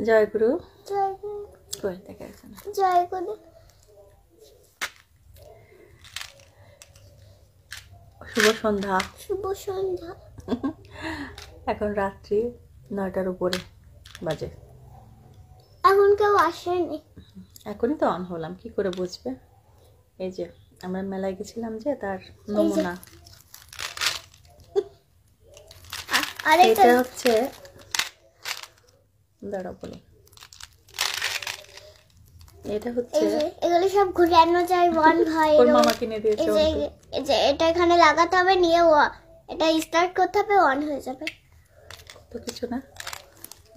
জয় গুরু। জয় গুরু। কই দেখা যাচ্ছে না। জয় গুরু। শুভ সন্ধ্যা। শুভ সন্ধ্যা। এখন রাত্রি 9টার উপরে বাজে। এখন কেউ আসেনি। এখনই তো অন হলাম, কি করে বুঝবে? এই যে আমরা মেলায় গেছিলাম যে তার নমুনা। এটা হচ্ছে দাঁড়া বলি, এটা হচ্ছে এগুলো সব ঘুরানো যায় বন্ধ হয়। ওর মামা কিনে দিয়েছে। এই যে এটা এখানে লাগাতে হবে, নিয়ে এটা স্টার্ট করতে হবে, অন হয়ে যাবে। তো কিছু না,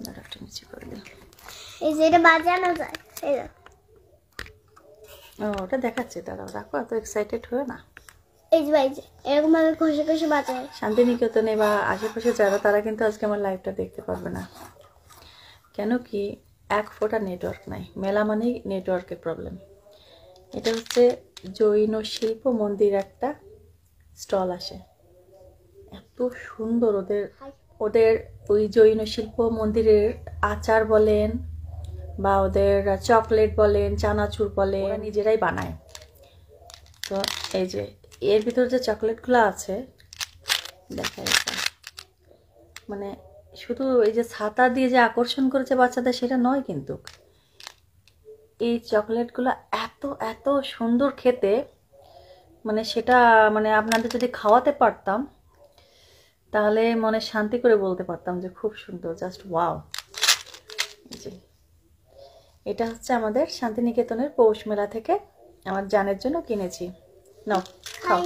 দাঁড়া একটু নিচে করে দিই। এই যে এটা বাজানো যায়, এই ওটা দেখাচ্ছে, দাঁড়াও রাখো, এত এক্সাইটেড হয়ে না। এই যে এরকম ভাবে ঘষে ঘষে বাজায়। শান্তিনিকেতনে বা আশেপাশে যারা, তারা কিন্তু আজকে আমার লাইভটা দেখতে পারবে না। কেন কি, এক ফোঁটা নেটওয়ার্ক নাই। মেলা মানেই নেটওয়ার্কের প্রবলেম। এটা হচ্ছে জৈন শিল্প মন্দির, একটা স্টল আসে, এত সুন্দর ওদের ওই জৈন শিল্প মন্দিরের আচার বলেন বা ওদের চকলেট বলেন, চানাচুর বলেন, ওরা নিজেরাই বানায়। তো এই যে এর ভিতর যে চকলেটগুলো আছে দেখা এটা, মানে শুধু এই যে ছাতা দিয়ে যে আকর্ষণ করেছে বাচ্চাদের সেটা নয়, কিন্তু এই চকলেটগুলো এত এত সুন্দর খেতে, মানে সেটা মানে আপনাদের যদি খাওয়াতে পারতাম তাহলে মনে শান্তি করে বলতে পারতাম যে খুব সুন্দর, জাস্ট ওয়াও। জি, এটা হচ্ছে আমাদের শান্তিনিকেতনের পৌষ মেলা থেকে আমার জানের জন্য কিনেছি। নাও খাও।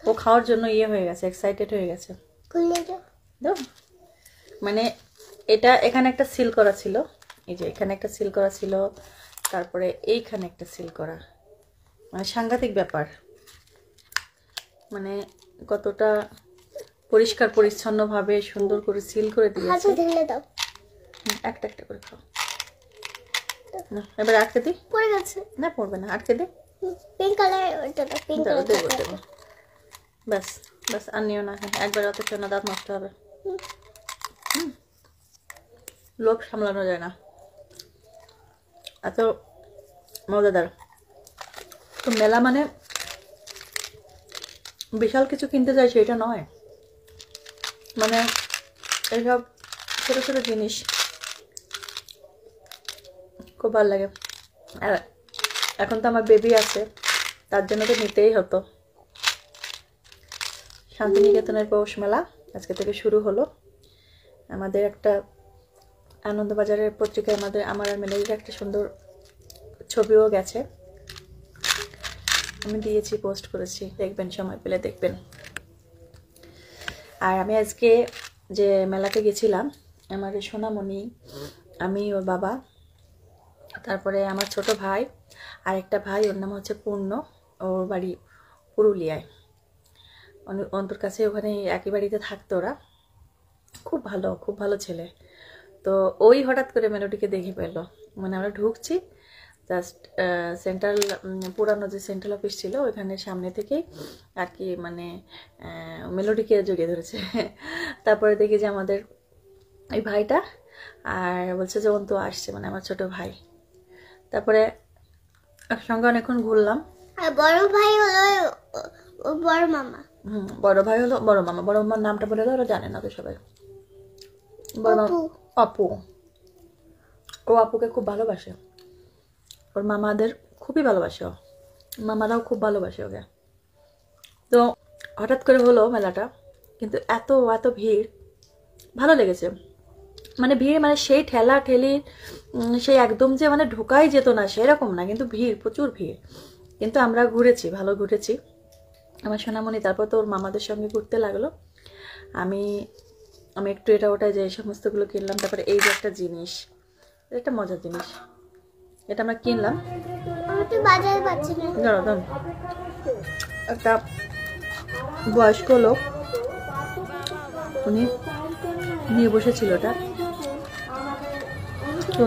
ও খাওয়ার জন্য হয়ে গেছে, এক্সাইটেড হয়ে গেছে। মানে এটা এখানে একটা সিল করা ছিল, এই যে এখানে একটা সিল করা ছিল, তারপরে এইখানে একটা সিল করা, মানে সাংঘাতিক ব্যাপার। মানে কতটা পরিষ্কার পরিচ্ছন্ন ভাবে সুন্দর করে সিল করে দিয়েছে। একটা একটা করে খাও। এবার আটকে দিই। পড়ে গেছে না, পড়বে না, আটকে দিই। পিঙ্ক কালার, ওটা পিঙ্ক কালার দেবো। ব্যাস ব্যাস, আর নিও না। একবার অত সোনা, দাঁত নষ্ট হবে। লোভ সামলানো যায় না, এত মজাদার। তো মেলা মানে বিশাল কিছু কিনতে যাই সেটা নয়, মানে এইসব ছোটো ছোটো জিনিস খুব ভালো লাগে। আর এখন তো আমার বেবি আছে, তার জন্য তো নিতেই হতো। শান্তিনিকেতনের পৌষ মেলা আজকে থেকে শুরু হলো। আমাদের একটা আনন্দবাজারের পত্রিকায় আমার আর মেলারির একটা সুন্দর ছবিও গেছে, আমি দিয়েছি, পোস্ট করেছি, দেখবেন, সময় পেলে দেখবেন। আর আমি আজকে যে মেলাতে গেছিলাম, আমার সোনামণি, আমি, ওর বাবা, তারপরে আমার ছোট ভাই, আর একটা ভাই, ওর নাম হচ্ছে পূর্ণ, ওর বাড়ি পুরুলিয়ায়, অন্তর কাছে, ওখানে একই বাড়িতে থাকতো ওরা। খুব ভালো ছেলে। তো ওই হঠাৎ করে মেলোডিকে দেখে পেলো, মানে আমরা ঢুকছি জাস্ট সেন্ট্রাল, পুরানো যে সেন্ট্রাল অফিস ছিল ওইখানে সামনে থেকেই আর কি, মানে মেলোডিকে জড়িয়ে ধরেছে। তারপরে দেখি যে আমাদের এই ভাইটা, আর বলছে যে অন্তু আসছে, মানে আমার ছোট ভাই। তারপরে একসঙ্গে অনেকক্ষণ ঘুরলাম। আর বড় ভাই হলো বড় মামা। বড় ভাই হলো বড় মামা। বড় মামার নামটা বলে দাও, ওরা জানে না তো সবাই। বড় মামা আপু। ও আপুকে খুব ভালোবাসে, ওর মামাদের খুবই ভালোবাসে, মামারাও খুব ভালোবাসে ওকে। তো হঠাৎ করে হলো মেলাটা, কিন্তু এত এত ভিড়, ভালো লেগেছে। মানে ভিড়, মানে সেই ঠেলা ঠেলি, সেই একদম যে মানে ঢোকাই যেত না সেরকম না, কিন্তু ভিড়, প্রচুর ভিড়। কিন্তু আমরা ঘুরেছি, ভালো ঘুরেছি। আমার সোনামণি তারপর তো ওর মামাদের সঙ্গে ঘুরতে লাগলো। আমি একটু এটা ওটা যে সমস্তগুলো কিনলাম। তারপরে এই যে একটা জিনিস, একটা মজার জিনিস, এটা আমরা কিনলাম। একটা বয়স্ক লোক, উনি নিয়ে বসেছিল ওটা। তো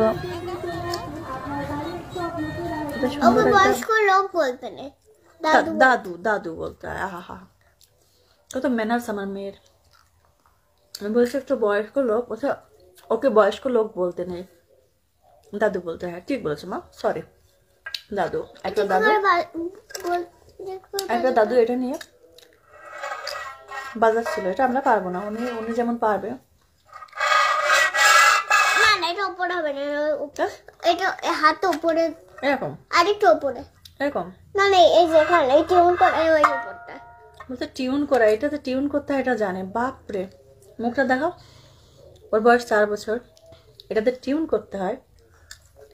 বয়স্ক লোক বলতে নেই, দাদু বলতে হয়। আহা, কত ম্যানার্স আমার মেয়ের। আমি বলছি একটা বয়স্ক লোক, ওকে বয়স্ক লোক বলতে নেই। দাদু বলতে, হ্যাঁ ঠিক বলেছো মা, সরি। দাদু, একটা দাদু, একটা দাদু এটা নিয়ে বাজার ছিল। এটা আমরা পারবো না, উনি উনি যেমন পারবে। না না, এটা উপরে হবে না, এটা হাত উপরে এরকম, আরেকটু উপরে এরকম না না, এই যে এখানে এই টিউন করে ওই উপরটা। বলতে টিউন করা, এটাতে টিউন করতে হয় এটা জানে। বাপরে, মুখটা দেখাও। ওর বয়স 4 বছর, এটাতে টিউন করতে হয়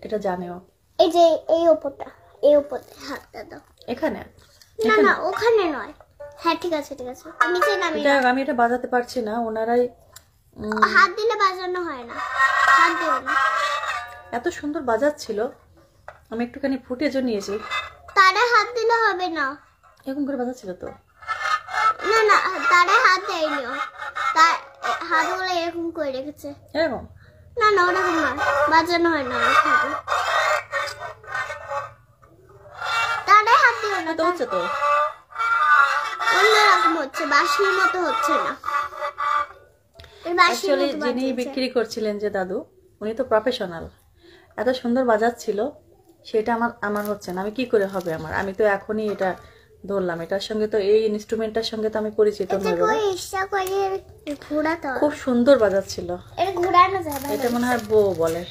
এটা জানে ও। এই যে এই উপরটা, এই উপরে হাতটা দাও। এখানে না না, ওখানে নয়। হ্যাঁ ঠিক আছে ঠিক আছে, নিচে নামিয়ে এটা আমি এটা বাজাতে পারছি না, ওনারাই হাত দিলে বাজানো হয় না, হাত দিও না। এত সুন্দর বাজাচ্ছিল, আমি একটুখানি ফুটেজ নিয়েছি। তারে হাত দিলে হবে না। এরকম করে বাজাচ্ছিল তো। না না, তারে হাত দেয়নি ও। তার হাতগুলো এরকম করে রেখেছে। এরকম না না, ওরকম না, বাজানো হয় না ওখানে। তারে হাত দিও না, তো হচ্ছে তো। অন্যরকম হচ্ছে, বাঁশির মতো হচ্ছে না। অ্যাকচুয়ালি যিনি বিক্রি করছিলেন যে দাদু, উনি তো প্রফেশনাল। এত সুন্দর বাজাচ্ছিল, সেটা আমার আমার হচ্ছে না। আমি কি করে হবে আমার? আমি তো এখনই এটা ধরলাম, এটার সঙ্গে তো, এই ইনস্ট্রুমেন্টটার সঙ্গে তো আমি পরিচিত নই বাবা। খুব সুন্দর বাজাচ্ছিল। এটা ঘোরানো যায় না, এটা মনে হয় বউ বলে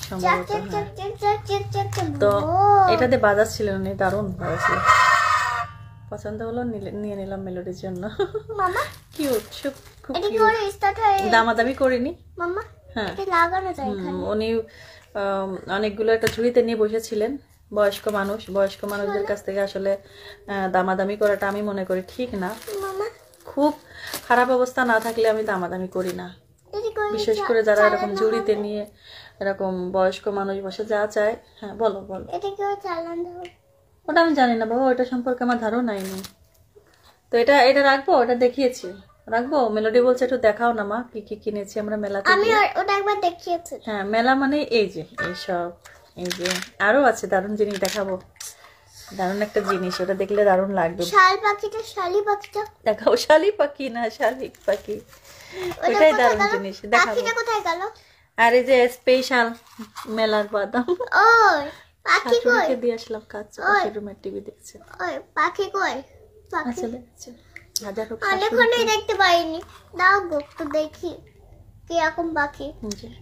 সম্ভবত। তো এটাতে বাজাচ্ছিলেন উনি, দারুণ বাজাচ্ছিল। পছন্দ হলো, নিয়ে নিলাম মেলোডির জন্য। মামা কিউট, খুব এটা কি কিউট। করে স্টার্ট হয় দামাদামি করিনি। মামা? হ্যাঁ, এটা লাগানো যায় এখানে। উনি অনেকগুলো একটা ঝুড়িতে নিয়ে বসেছিলেন। বয়স্ক মানুষ, বয়স্ক মানুষদের কাছ থেকে আসলে দামাদামি করাটা আমি মনে করি ঠিক না। মামা খুব খারাপ অবস্থা না থাকলে আমি দামাদামি করি না, এটা করে বিশেষ করে যারা এরকম ঝুড়িতে নিয়ে এরকম বয়স্ক মানুষ বসে যা চায়। হ্যাঁ বলো বলো। এটা কি করে চালানো হবে? ওটা আমি জানি না বাবা, ওটা সম্পর্কে আমার ধারণাই নেই। তো এটা এটা রাখবো, ওটা দেখিয়েছি, রাখবো। মেলোডি বলছে একটু দেখাও না মা, কি কি কিনেছি আমরা মেলাতে আমি গিয়ে। ওটা একবার দেখিয়েছি। হ্যাঁ, মেলা মানে এই যে এইসব, এই যে আরো আছে দারুণ জিনিস দেখাবো। দারুণ একটা জিনিস, ওটা দেখলে দারুণ লাগবে। শাল পাখিটা, শালি পাখিটা দেখাও। শালিক পাখি না, শালিক পাখি, ওটাই দারুণ জিনিস দেখাবো। পাখিটা কোথায় গেল? আর এই যে স্পেশাল মেলার বাদাম, ওই পাখি কই? শাশুড়িকে দিয়ে আসলাম কাজ, পাশের রুমের টিভি দেখছে। ওই পাখি কই? পাখি আচ্ছা দেখাচ্ছে, হাজার হোক অনেকক্ষণই দেখতে পাইনি। দাও গো একটু দেখি কিরকম পাখি, শাশুড়ি।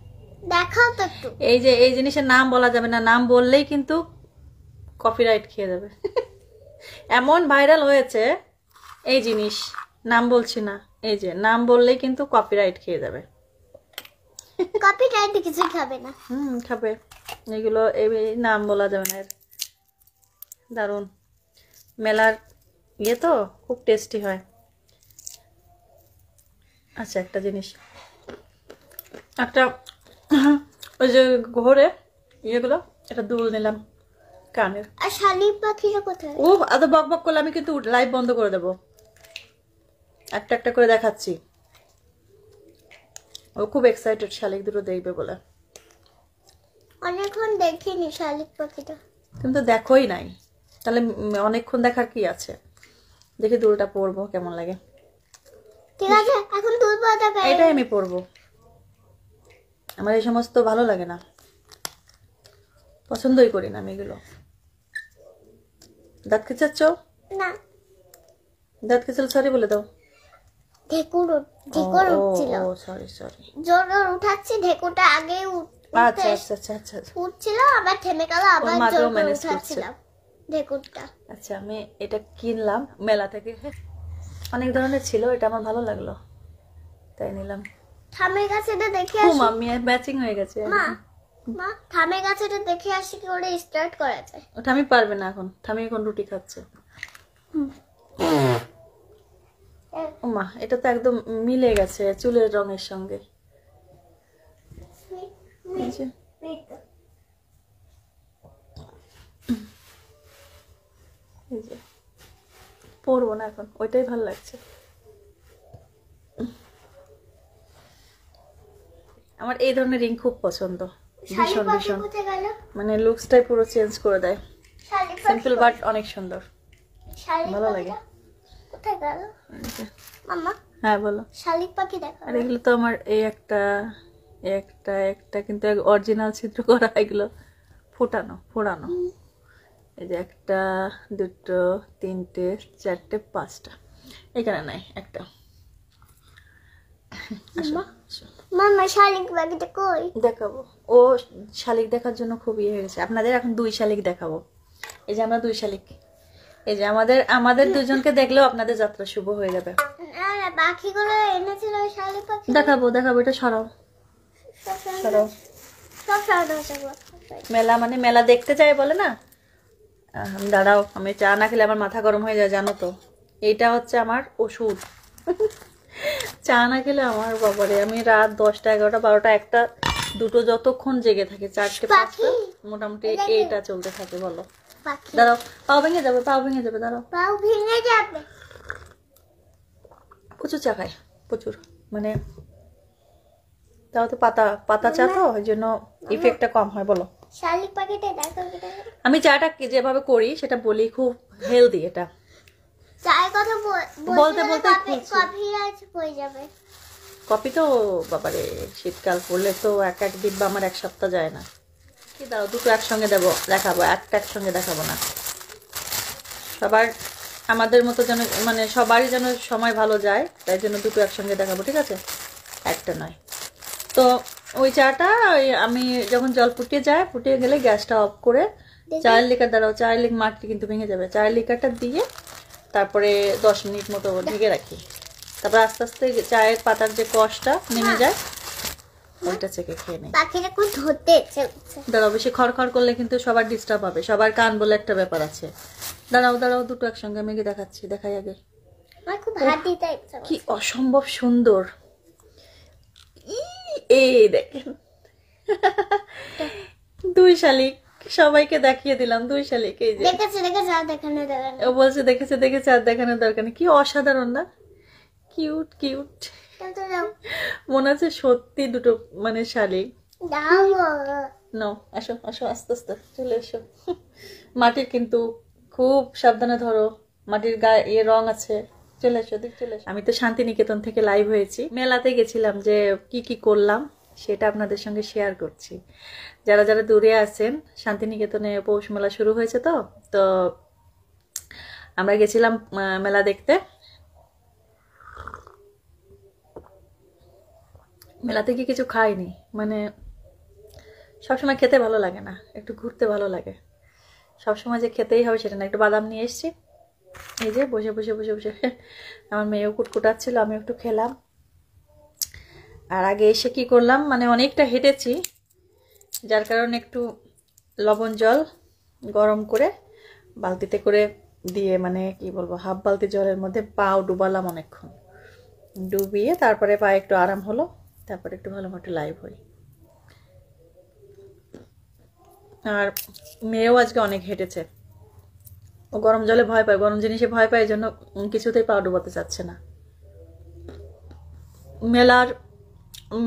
দেখাও তো একটু। এই যে এই জিনিসের নাম বলা যাবে না, নাম বললেই কিন্তু কপিরাইট খেয়ে যাবে। এমন ভাইরাল হয়েছে এই জিনিস, নাম বলছি না, এই যে নাম বললেই কিন্তু কপিরাইট খেয়ে যাবে। কপিরাইট কিছু খাবে না। খাবে এগুলো, এই নাম বলা যাবে না এর। দারুণ মেলার ইয়ে তো, খুব টেস্টি হয়। আচ্ছা একটা জিনিস, একটা ওই যে ঘরে ইয়েগুলো, এটা দুল নিলাম কানের। আর শালি পাখিটা কোথায়? ও এত বক বক করলে আমি কিন্তু লাইভ বন্ধ করে দেবো। একটা একটা করে দেখাচ্ছি, ও খুব এক্সাইটেড শালিক দুটো দেখবে বলে। অনেকক্ষণ দেখিনি শালিক পাখিটা। তুমি তো দেখোই নাই, তাহলে অনেকক্ষণ দেখার কি আছে। দেখি দুলটা পরবো কেমন লাগে। ঠিক আছে, এখন তুলবো ওটাকে। এটাই আমি পরবো, আমার এই সমস্ত ভালো লাগে না, পছন্দই করি না আমি এগুলো। দাঁত খেচাচ্ছ? না, দাঁত খেচাল সরি বলে দাও। ঢেকুর উঠছিল। ও সরি সরি। জোর জোর উঠাচ্ছি, ঢেকুরটা আগে আচ্ছা আচ্ছা আচ্ছা আচ্ছা। উঠছিল, আবার থেমে গেল, আবার মাকেও জোর করে ম্যানেজ করছে। উঠাচ্ছিলাম ঢেকুরটা। আচ্ছা আমি এটা কিনলাম মেলা থেকে, অনেক ধরনের ছিল, এটা আমার ভালো লাগলো তাই নিলাম। থামের গাছেটা দেখে ও আসি। মাম্মি ম্যাচিং হয়ে গেছে। মা মা থামের গাছেটা দেখে আসি কি করে স্টার্ট করা যায়। ওটা আমি পারবে না এখন, থামি এখন রুটি খাচ্ছে। ও মা, এটা তো একদম মিলে গেছে চুলের রঙের সঙ্গে। এই যে, এই যে পরবো না এখন, ওইটাই ভালো লাগছে আমার। এই ধরনের রিং খুব পছন্দ, ভীষণ ভীষণ। কোথায় গেল? মানে লুকসটাই পুরো চেঞ্জ করে দেয়। শালিক সিম্পল বাট অনেক সুন্দর, ভালো লাগে। কোথায় গেল মাম্মা? হ্যাঁ বলো। শালিক পাখি দেখা। আর এগুলো তো আমার এই একটা একটা একটা কিন্তু অরিজিনাল ছিদ্র করা, এগুলো ফোটানো ফোড়ানো। এই যে একটা, দুটো, তিনটে, চারটে, পাঁচটা, এখানে নাই একটা। আসো, আসো। মামা শালিক পাখিটা কই? দেখাবো। ও শালিক দেখার জন্য খুব ইয়ে হয়ে গেছে। আপনাদের এখন 2 শালিক দেখাবো। এই যে আমরা 2 শালিক, এই যে আমাদের দুজনকে দেখলেও আপনাদের যাত্রা শুভ হয়ে যাবে। না না, পাখিগুলো এনেছিল ওই শালিক পাখি। দেখাবো দেখাবো, এটা সরাও সরাও। সব সব মেলা মানে মেলা দেখতে যাই বলে না। দাঁড়াও, আমি চা না খেলে আমার মাথা গরম হয়ে যায় জানো তো। এইটা হচ্ছে আমার ওষুধ। চা না খেলে আমার বাবারে, আমি রাত 10টা 11টা 12টা 1টা 2টো যতক্ষণ জেগে থাকে, 4টে 5টা মোটামুটি এইটা চলতে থাকে। বলো পাখি। দাঁড়াও, পাও ভেঙে যাবে, পাও ভেঙে যাবে, দাঁড়াও। পাও ভেঙে যাবে। প্রচুর চা খায়, প্রচুর, মানে তাও তো পাতা পাতা চা তো, ওই জন্য ইফেক্টটা কম হয়। বলো শালিক পাখিটা দেখো। আমি চাটা যেভাবে করি সেটা বলি, খুব হেলদি এটা। চায়ের কথা বলতে বলতে কপিরাইট হয়ে যাবে। কপি তো বাবারে, শীতকাল পড়লে তো এক ডিব্বা আমার 1 সপ্তাহ যায় না। কি দাও, দুটো একসঙ্গে দেখাবো, একটা একসঙ্গে দেখাবো না। সবার আমাদের মতো যেন, মানে সবারই যেন সময় ভালো যায়, তাই জন্য দুটো একসঙ্গে দেখাবো, ঠিক আছে? একটা নয়। তো ওই চাটা আমি যখন জল ফুটিয়ে যায়, ফুটিয়ে গেলে গ্যাসটা অফ করে চায়ের লিকার, দাঁড়াও, চায়ের লিক মাটি কিন্তু ভেঙে যাবে, চায়ের লিকারটা দিয়ে তারপরে 10 মিনিট মতো ঢেকে রাখি। তারপর আস্তে আস্তে চায়ের পাতার যে কষটা নেমে যায়, ওইটা চেকে খেয়ে নেই। পাখিটা কোন ধরতে ইচ্ছে করছে। দাঁড়াও, বেশি খড়খড় করলে কিন্তু সবার ডিস্টার্ব হবে, সবার কান বলে একটা ব্যাপার আছে। দাঁড়াও দাঁড়াও, দুটো একসঙ্গে আমি দেখাচ্ছি, দেখাই আগে। আমার খুব হাত দিতে ইচ্ছে কি অসম্ভব সুন্দর। এই দেখেন, 2 শালিক, সবাইকে দেখিয়ে দিলাম 2 শালিক। এই যে দেখেছে আর দেখানো দেখানো। ও বলছে দেখেছে আর দেখানোর দরকার নেই। কি অসাধারণ না, কিউট কিউট। মনে হচ্ছে সত্যি দুটো মানে শালিক। নাও, আসো আসো, আস্তে আস্তে চলে এসো। মাটির কিন্তু খুব সাবধানে ধরো, মাটির গায়ে রং আছে। চলে এসো, চলে এসো। আমি তো শান্তিনিকেতন থেকে লাইভ হয়েছি, মেলাতে গেছিলাম, যে কি কি করলাম সেটা আপনাদের সঙ্গে শেয়ার করছি। যারা যারা দূরে আছেন, শান্তিনিকেতনে পৌষ মেলা শুরু হয়েছে, তো আমরা গেছিলাম মেলা দেখতে। মেলাতে গিয়ে কিছু খাইনি, মানে সবসময় খেতে ভালো লাগে না, একটু ঘুরতে ভালো লাগে। সবসময় যে খেতেই হবে সেটা না। একটু বাদাম নিয়ে এসেছি, এই যে বসে বসে বসে বসে আমার মেয়েও কুটকুটাচ্ছিল, আমি একটু খেলাম। আর আগে এসে কি করলাম, মানে অনেকটা হেঁটেছি, যার কারণে একটু লবণ জল গরম করে বালতিতে করে দিয়ে, মানে কি বলবো, হাফ বালতি জলের মধ্যে পাও ডুবালাম অনেকক্ষণ, ডুবিয়ে তারপরে পায়ে একটু আরাম হলো, তারপরে একটু ভালো মতো লাইভ হই। আর মেয়েও আজকে অনেক হেঁটেছে, ও গরম জলে ভয় পায়, গরম জিনিসে ভয় পায়, এই জন্য কিছুতেই পা ডুবাতে চাচ্ছে না।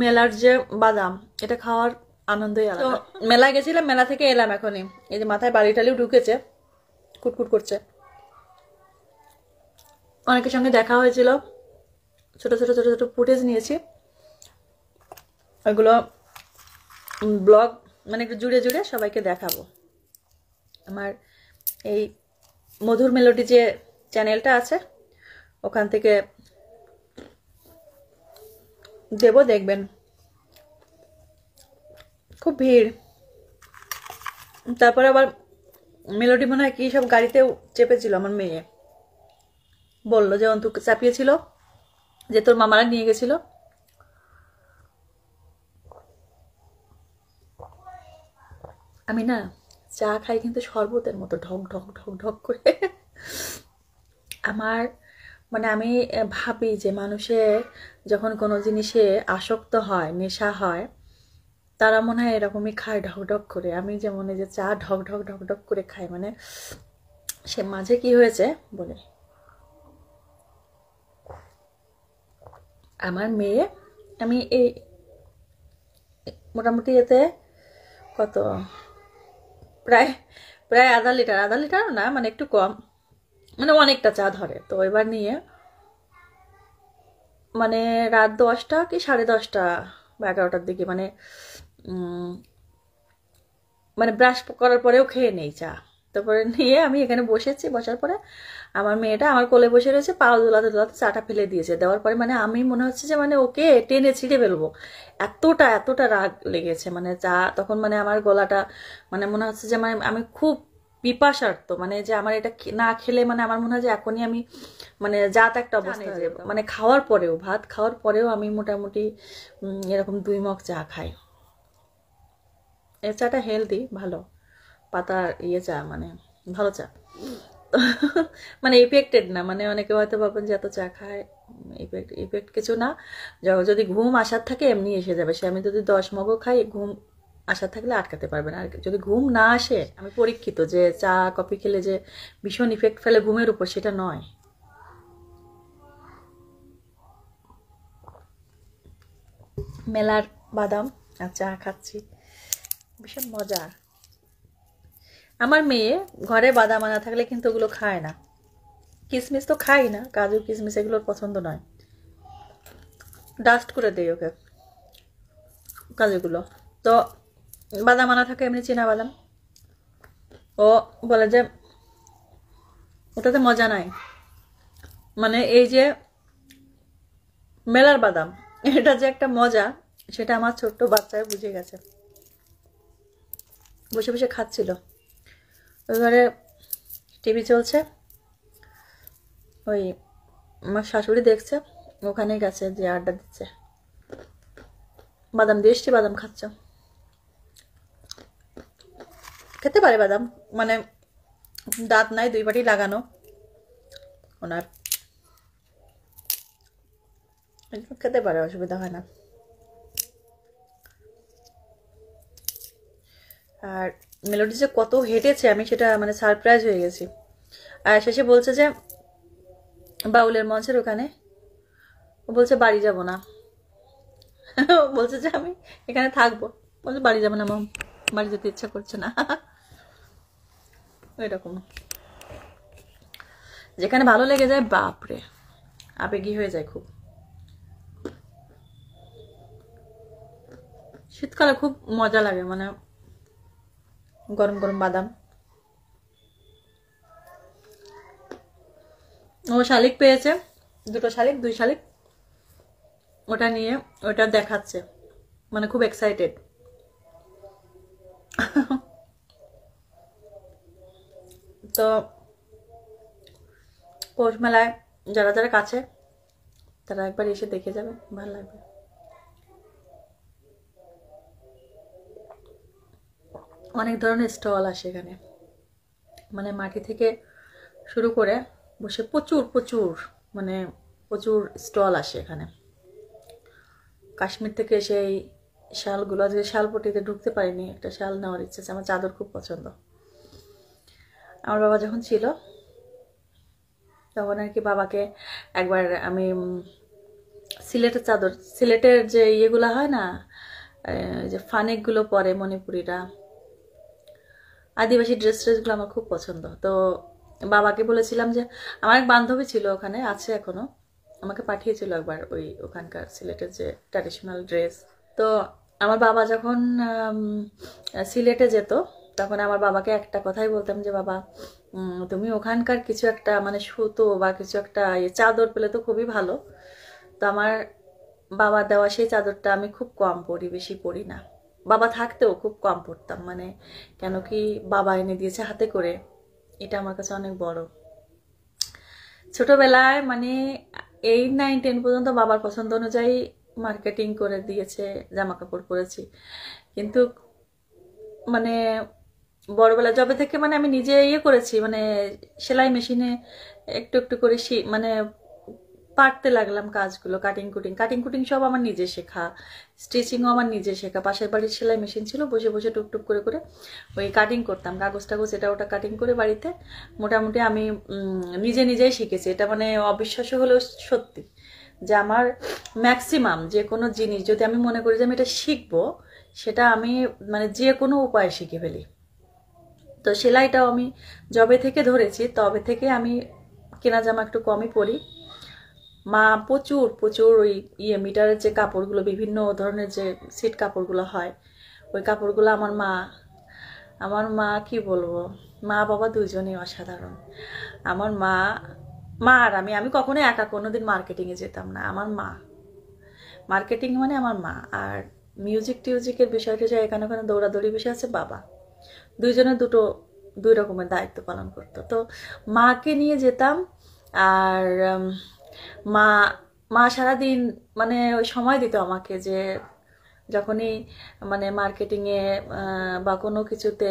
মেলার যে বাদাম, এটা খাওয়ার আনন্দই আলাদা। মেলা গেছিলাম, মেলা থেকে এলাম এখনই, এই যে মাথায় বালি টালিও ঢুকেছে, কুটকুট করছে। অনেকের সঙ্গে দেখা হয়েছিল, ছোট ছোট ছোট ছোট ফুটেজ নিয়েছি, ওইগুলো ব্লগ মানে একটু জুড়ে জুড়ে সবাইকে দেখাবো। আমার এই মধুর মেলোডি যে চ্যানেলটা আছে, ওখান থেকে দেব, দেখবেন। খুব ভিড়। তারপরে আবার মেলোডি মনে হয় কি সব গাড়িতেও চেপেছিল, আমার মেয়ে বললো যে অন্তু চাপিয়েছিল, যে তোর মামারা নিয়ে গেছিল। আমি না চা খাই কিন্তু শরবতের মতো, ঢক ঢক ঢক ঢক করে। আমার মানে আমি ভাবি যে মানুষের যখন কোনো জিনিসে আসক্ত হয়, নেশা হয়, তারা মনে হয় এরকমই খায় ঢক ঢক করে। আমি যেমন এই যে চা ঢক ঢক ঢক ঢক করে খাই, মানে সে মাঝে কি হয়েছে বলে, আমার মেয়ে, আমি এই মোটামুটি এতে কত, প্রায় আধা লিটারও না, মানে একটু কম, মানে অনেকটা চা ধরে। তো এবার নিয়ে মানে রাত 10টা কি 10:30 বা 11টার দিকে, মানে মানে ব্রাশ করার পরেও খেয়ে নেই চা। তারপরে নিয়ে আমি এখানে বসেছি, বসার পরে আমার মেয়েটা আমার কোলে বসে রয়েছে, পা দোলাতে দোলাতে চাটা ফেলে দিয়েছে। দেওয়ার পরে মানে আমি মনে হচ্ছে যে মানে ওকে টেনে ছিঁড়ে ফেলবো, এতটা রাগ লেগেছে। মানে চা তখন মানে আমার গলাটা মানে মনে হচ্ছে যে মানে আমি খুব পিপাসার্থ, মানে যে আমার এটা না খেলে মানে আমার মনে হয় যে এখনই আমি মানে যাত একটা অবস্থা হয়ে যাবে। মানে খাওয়ার পরেও, ভাত খাওয়ার পরেও আমি মোটামুটি এরকম 2 মগ চা খাই। এই চাটা হেলদি, ভালো পাতার চা, মানে ভালো চা। মানে ইফেক্টেড না, মানে অনেকে হয়তো ভাবেন যে এত চা খায়, ইফেক্ট কিছু না। যদি ঘুম আসার থাকে এমনি এসে যাবে। সে আমি যদি 10 মগও খাই, ঘুম আশা থাকলে আটকাতে পারবে না। আর যদি ঘুম না আসে, আমি পরীক্ষিত যে চা কফি খেলে যে ভীষণ ইফেক্ট ফেলে ঘুমের উপর, সেটা নয়। মেলার বাদাম আর চা খাচ্ছি, ভীষণ মজার। আমার মেয়ে ঘরে বাদাম আনা থাকলে কিন্তু ওগুলো খায় না। কিশমিশ তো খাই না, কাজু কিশমিশ এগুলোর পছন্দ নয়, ডাস্ট করে দেয় ওকে কাজুগুলো। তো বাদাম আনা থাকে এমনি চীনা বাদাম, ও বলে যে ওটাতে মজা নাই। মানে এই যে মেলার বাদাম, এটা যে একটা মজা, সেটা আমার ছোট্ট বাচ্চায় বুঝে গেছে। বসে বসে খাচ্ছিল, ওই ঘরে টিভি চলছে, ওই আমার শাশুড়ি দেখছে, ওখানে গেছে যে আড্ডা দিচ্ছে। বাদাম দিয়ে এসছি, বাদাম খাচ্ছ, খেতে পারে বাদাম, মানে দাঁত নাই, 2 পাটি লাগানো ওনার, খেতে পারে, অসুবিধা হয় না। আর মেলোডি যে কত হেঁটেছে আমি সেটা মানে সারপ্রাইজ হয়ে গেছি। আর শেষে বলছে যে বাউলের মঞ্চের ওখানে, ও বলছে বাড়ি যাব না। বলছে যে আমি এখানে থাকবো, বলছে বাড়ি যাবো না মাম, বাড়ি যেতে ইচ্ছা করছে না। এরকম যেখানে ভালো লেগে যায়, বাপরে আবেগী হয়ে যায় খুব। শীতকালে খুব মজা লাগে, মানে গরম গরম বাদাম। ও শালিক পেয়েছে, 2 শালিক, 2 শালিক, ওটা নিয়ে ওটা দেখাচ্ছে, মানে খুব এক্সাইটেড। তো পৌষ মেলায় যারা যারা কাছে তারা একবার এসে দেখে যাবে, ভালো লাগবে। অনেক ধরনের স্টল আসে এখানে, মানে মাটি থেকে শুরু করে বসে প্রচুর মানে প্রচুর স্টল আসে এখানে। কাশ্মীর থেকে সেই শালগুলো, আজকে শালপট্টিতে ঢুকতে পারিনি, একটা শাল নেওয়ার ইচ্ছে আছে, আমার চাদর খুব পছন্দ। আমার বাবা যখন ছিল তখন আর কি বাবাকে একবার আমি সিলেটের চাদর, সিলেটের যে ইয়েগুলো হয় না, যে ফানেকগুলো পরে মণিপুরিরা, আদিবাসী ড্রেসগুলো আমার খুব পছন্দ। তো বাবাকে বলেছিলাম যে, আমার এক বান্ধবী ছিল ওখানে, আছে এখনো, আমাকে পাঠিয়েছিল একবার ওই ওখানকার সিলেটের যে ট্র্যাডিশনাল ড্রেস। তো আমার বাবা যখন সিলেটে যেত তখন আমার বাবাকে একটা কথাই বলতাম যে বাবা তুমি ওখানকার কিছু একটা মানে সুতো বা কিছু একটা চাদর পেলে তো খুবই ভালো। তো আমার বাবা দেওয়া সেই চাদরটা আমি খুব কম পরি, বেশি পরি না। বাবা থাকতেও খুব কম পরতাম, মানে কেন কি বাবা এনে দিয়েছে হাতে করে, এটা আমার কাছে অনেক বড়। ছোটবেলায় মানে 8, 9, 10 পর্যন্ত বাবার পছন্দ অনুযায়ী মার্কেটিং করে দিয়েছে, জামা কাপড় পরেছি। কিন্তু মানে বড়বেলা যবে থেকে মানে আমি নিজে করেছি, মানে সেলাই মেশিনে একটু একটু করে মানে পারতে লাগলাম কাজগুলো, কাটিং কুটিং সব আমার নিজে শেখা, স্টিচিংও আমার নিজে শেখা। পাশের বাড়ির সেলাই মেশিন ছিল, বসে বসে টুকটুক করে করে ওই কাটিং করতাম, কাগজ টাগজ এটা ওটা কাটিং করে বাড়িতে মোটামুটি আমি নিজেই শিখেছি। এটা মানে অবিশ্বাস্য হলেও সত্যি যে আমার ম্যাক্সিমাম যে কোনো জিনিস যদি আমি মনে করি যে আমি এটা শিখবো, সেটা আমি মানে যে কোনো উপায়ে শিখে ফেলি। তো সেলাইটাও আমি যবে থেকে ধরেছি তবে থেকে আমি কেনা জামা একটু কমই পরি, মা প্রচুর প্রচুর ওই মিটারের যে কাপড়গুলো, বিভিন্ন ধরনের যে সিট কাপড়গুলো হয়, ওই কাপড়গুলো আমার মা কি বলবো, মা বাবা দুজনেই অসাধারণ। আমার মা মা আর আমি কখনো একা কোনোদিন মার্কেটিংয়ে যেতাম না। আমার মা মার্কেটিং মানে আমার মা। আর মিউজিক টিউজিকের বিষয়টা যে এখানে ওখানে দৌড়াদৌড়ি বিষয় আছে বাবা। দুইজনে দুই রকমের দায়িত্ব পালন করতো। তো মাকে নিয়ে যেতাম। আর মা মা সারাদিন মানে ওই সময় দিত আমাকে, যে যখনই মানে মার্কেটিংয়ে বা কোনো কিছুতে,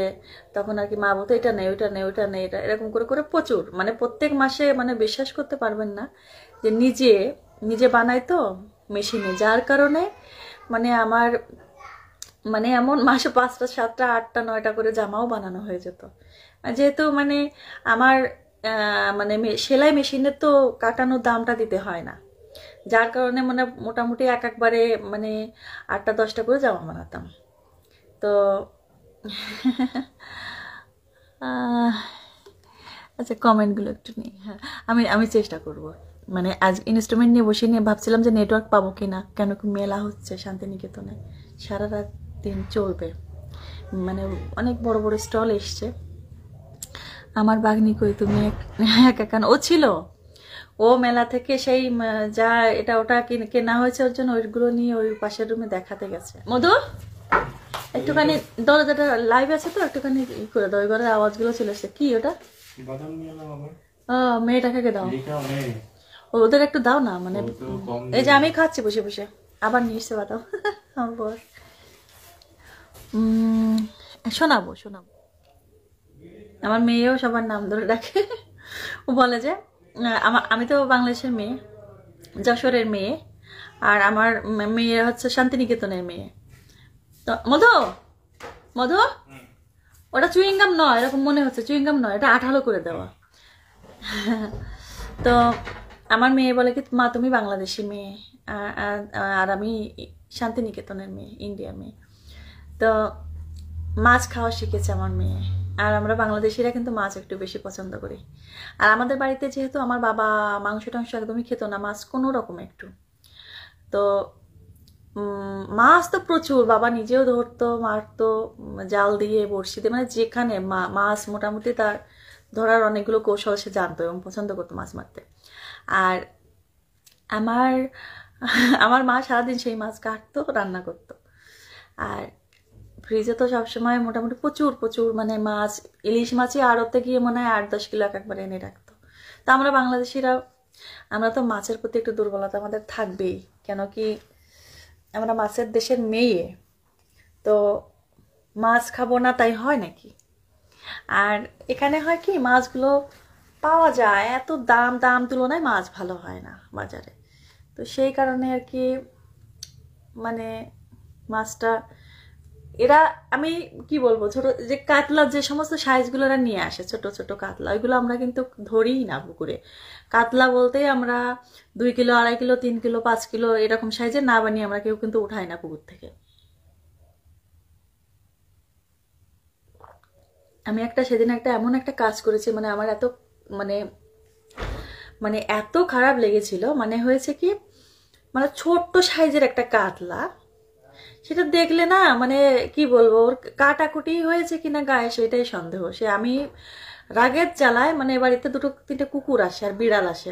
তখন আর কি মা বলতো এটা নেই ওইটা নেই ওইটা নেই, এটা এরকম করে করে প্রচুর, মানে প্রত্যেক মাসে, মানে বিশ্বাস করতে পারবেন না যে নিজে নিজে বানাইতো মেশিনে, যার কারণে মানে আমার মানে এমন মাসে 5টা 7টা 8টা 9টা করে জামাও বানানো হয়ে যেত। যেহেতু মানে আমার মানে সেলাই মেশিনের তো কাটানোর দামটা দিতে হয় না, যার কারণে মানে মোটামুটি একবারে মানে 8টা 10টা করে জামা বানাতাম। তো আচ্ছা, কমেন্টগুলো একটু নিই। হ্যাঁ, আমি চেষ্টা করব। মানে আজ ইনস্ট্রুমেন্ট নিয়ে বসে নিয়ে ভাবছিলাম যে নেটওয়ার্ক পাবো কিনা, কেন কি মেলা হচ্ছে শান্তিনিকেতনে, সারা রাত দিন চলবে, মানে অনেক বড় বড় স্টল এসছে। আমার বাগনি কই তুমি, একা কেন? ও ছিল, ও মেলা থেকে সেই যা এটা ওটা কেনা হয়েছে ওর জন্য, ওইগুলো নিয়ে ওই পাশের রুমে দেখাতে গেছে। মধু, একটুখানি দরজাটা লাইভ আছে তো, একটুখানি ই করে দাও, ওই ঘরের আওয়াজগুলো চলে এসছে। কি ওটা? মেয়েটাকে দাও, ওদের একটু দাও না, মানে এই যে আমি খাচ্ছি বসে বসে, আবার নিয়ে এসছে বাদাম। আমার বর শোনাবো। আমার মেয়েও সবার নাম ধরে ডাকে। ও বলে যে আমি তো বাংলাদেশের মেয়ে, যশোরের মেয়ে, আর আমার মেয়ে হচ্ছে শান্তিনিকেতনের মেয়ে। তো মধু মধু, ওটা চুইংগাম নয়, এরকম মনে হচ্ছে চুইংগাম নয়, এটা আঠালো করে দেওয়া। তো আমার মেয়ে বলে কি, মা তুমি বাংলাদেশি মেয়ে, আর আমি শান্তিনিকেতনের মেয়ে, ইন্ডিয়ার মেয়ে। তো মাছ খাওয়া শিখেছে আমার মেয়ে। আর আমরা বাংলাদেশিরা কিন্তু মাছ একটু বেশি পছন্দ করি। আর আমাদের বাড়িতে যেহেতু আমার বাবা মাংস টাংস একদমই খেত না, মাছ কোনো রকম একটু, তো মাছ তো প্রচুর, বাবা নিজেও ধরতো, মারতো, জাল দিয়ে বড়শি দিয়ে, মানে যেখানে মাছ মোটামুটি তার ধরার অনেকগুলো কৌশল সে জানতো এবং পছন্দ করতো মাছ মারতে। আর আমার আমার মা সারাদিন সেই মাছ কাটতো, রান্না করতো। আর ফ্রিজে তো সবসময় মোটামুটি প্রচুর প্রচুর মানে মাছ, ইলিশ মাছই আড়তে গিয়ে মনে হয় 8-10 কিলো একবারে এনে রাখতো। তা আমরা বাংলাদেশিরা, আমরা তো মাছের প্রতি একটু দুর্বলতা আমাদের থাকবেই, কেন কি আমরা মাছের দেশের মেয়ে, তো মাছ খাবো না তাই হয় নাকি? আর এখানে হয় কি, মাছগুলো পাওয়া যায়, এত দাম তুলনায় মাছ ভালো হয় না বাজারে। তো সেই কারণে আর কি মানে মাছটা এরা, আমি কি বলবো, ছোট যে কাতলা, যে সমস্ত সাইজগুলো এরা নিয়ে আসে, ছোট ছোট কাতলা, ওইগুলো আমরা কিন্তু ধরিই না পুকুরে। কাতলা বলতে আমরা 2 কিলো 2.5 কিলো 3 কিলো 5 কিলো এরকম সাইজের না বানিয়ে আমরা কেউ কিন্তু উঠাই না পুকুর থেকে। আমি সেদিন এমন একটা কাজ করেছি, মানে আমার এত মানে মানে এত খারাপ লেগেছিল। মানে হয়েছে কি, মানে ছোট্ট সাইজের একটা কাতলা, সেটা দেখলে না মানে কি বলবো, ওর কাটাকুটি হয়েছে কিনা গায়ে সেটাই সন্দেহ। সে আমি রাগের জ্বালায়, মানে বাড়িতে 2-3টে কুকুর আসে আর বিড়াল আসে,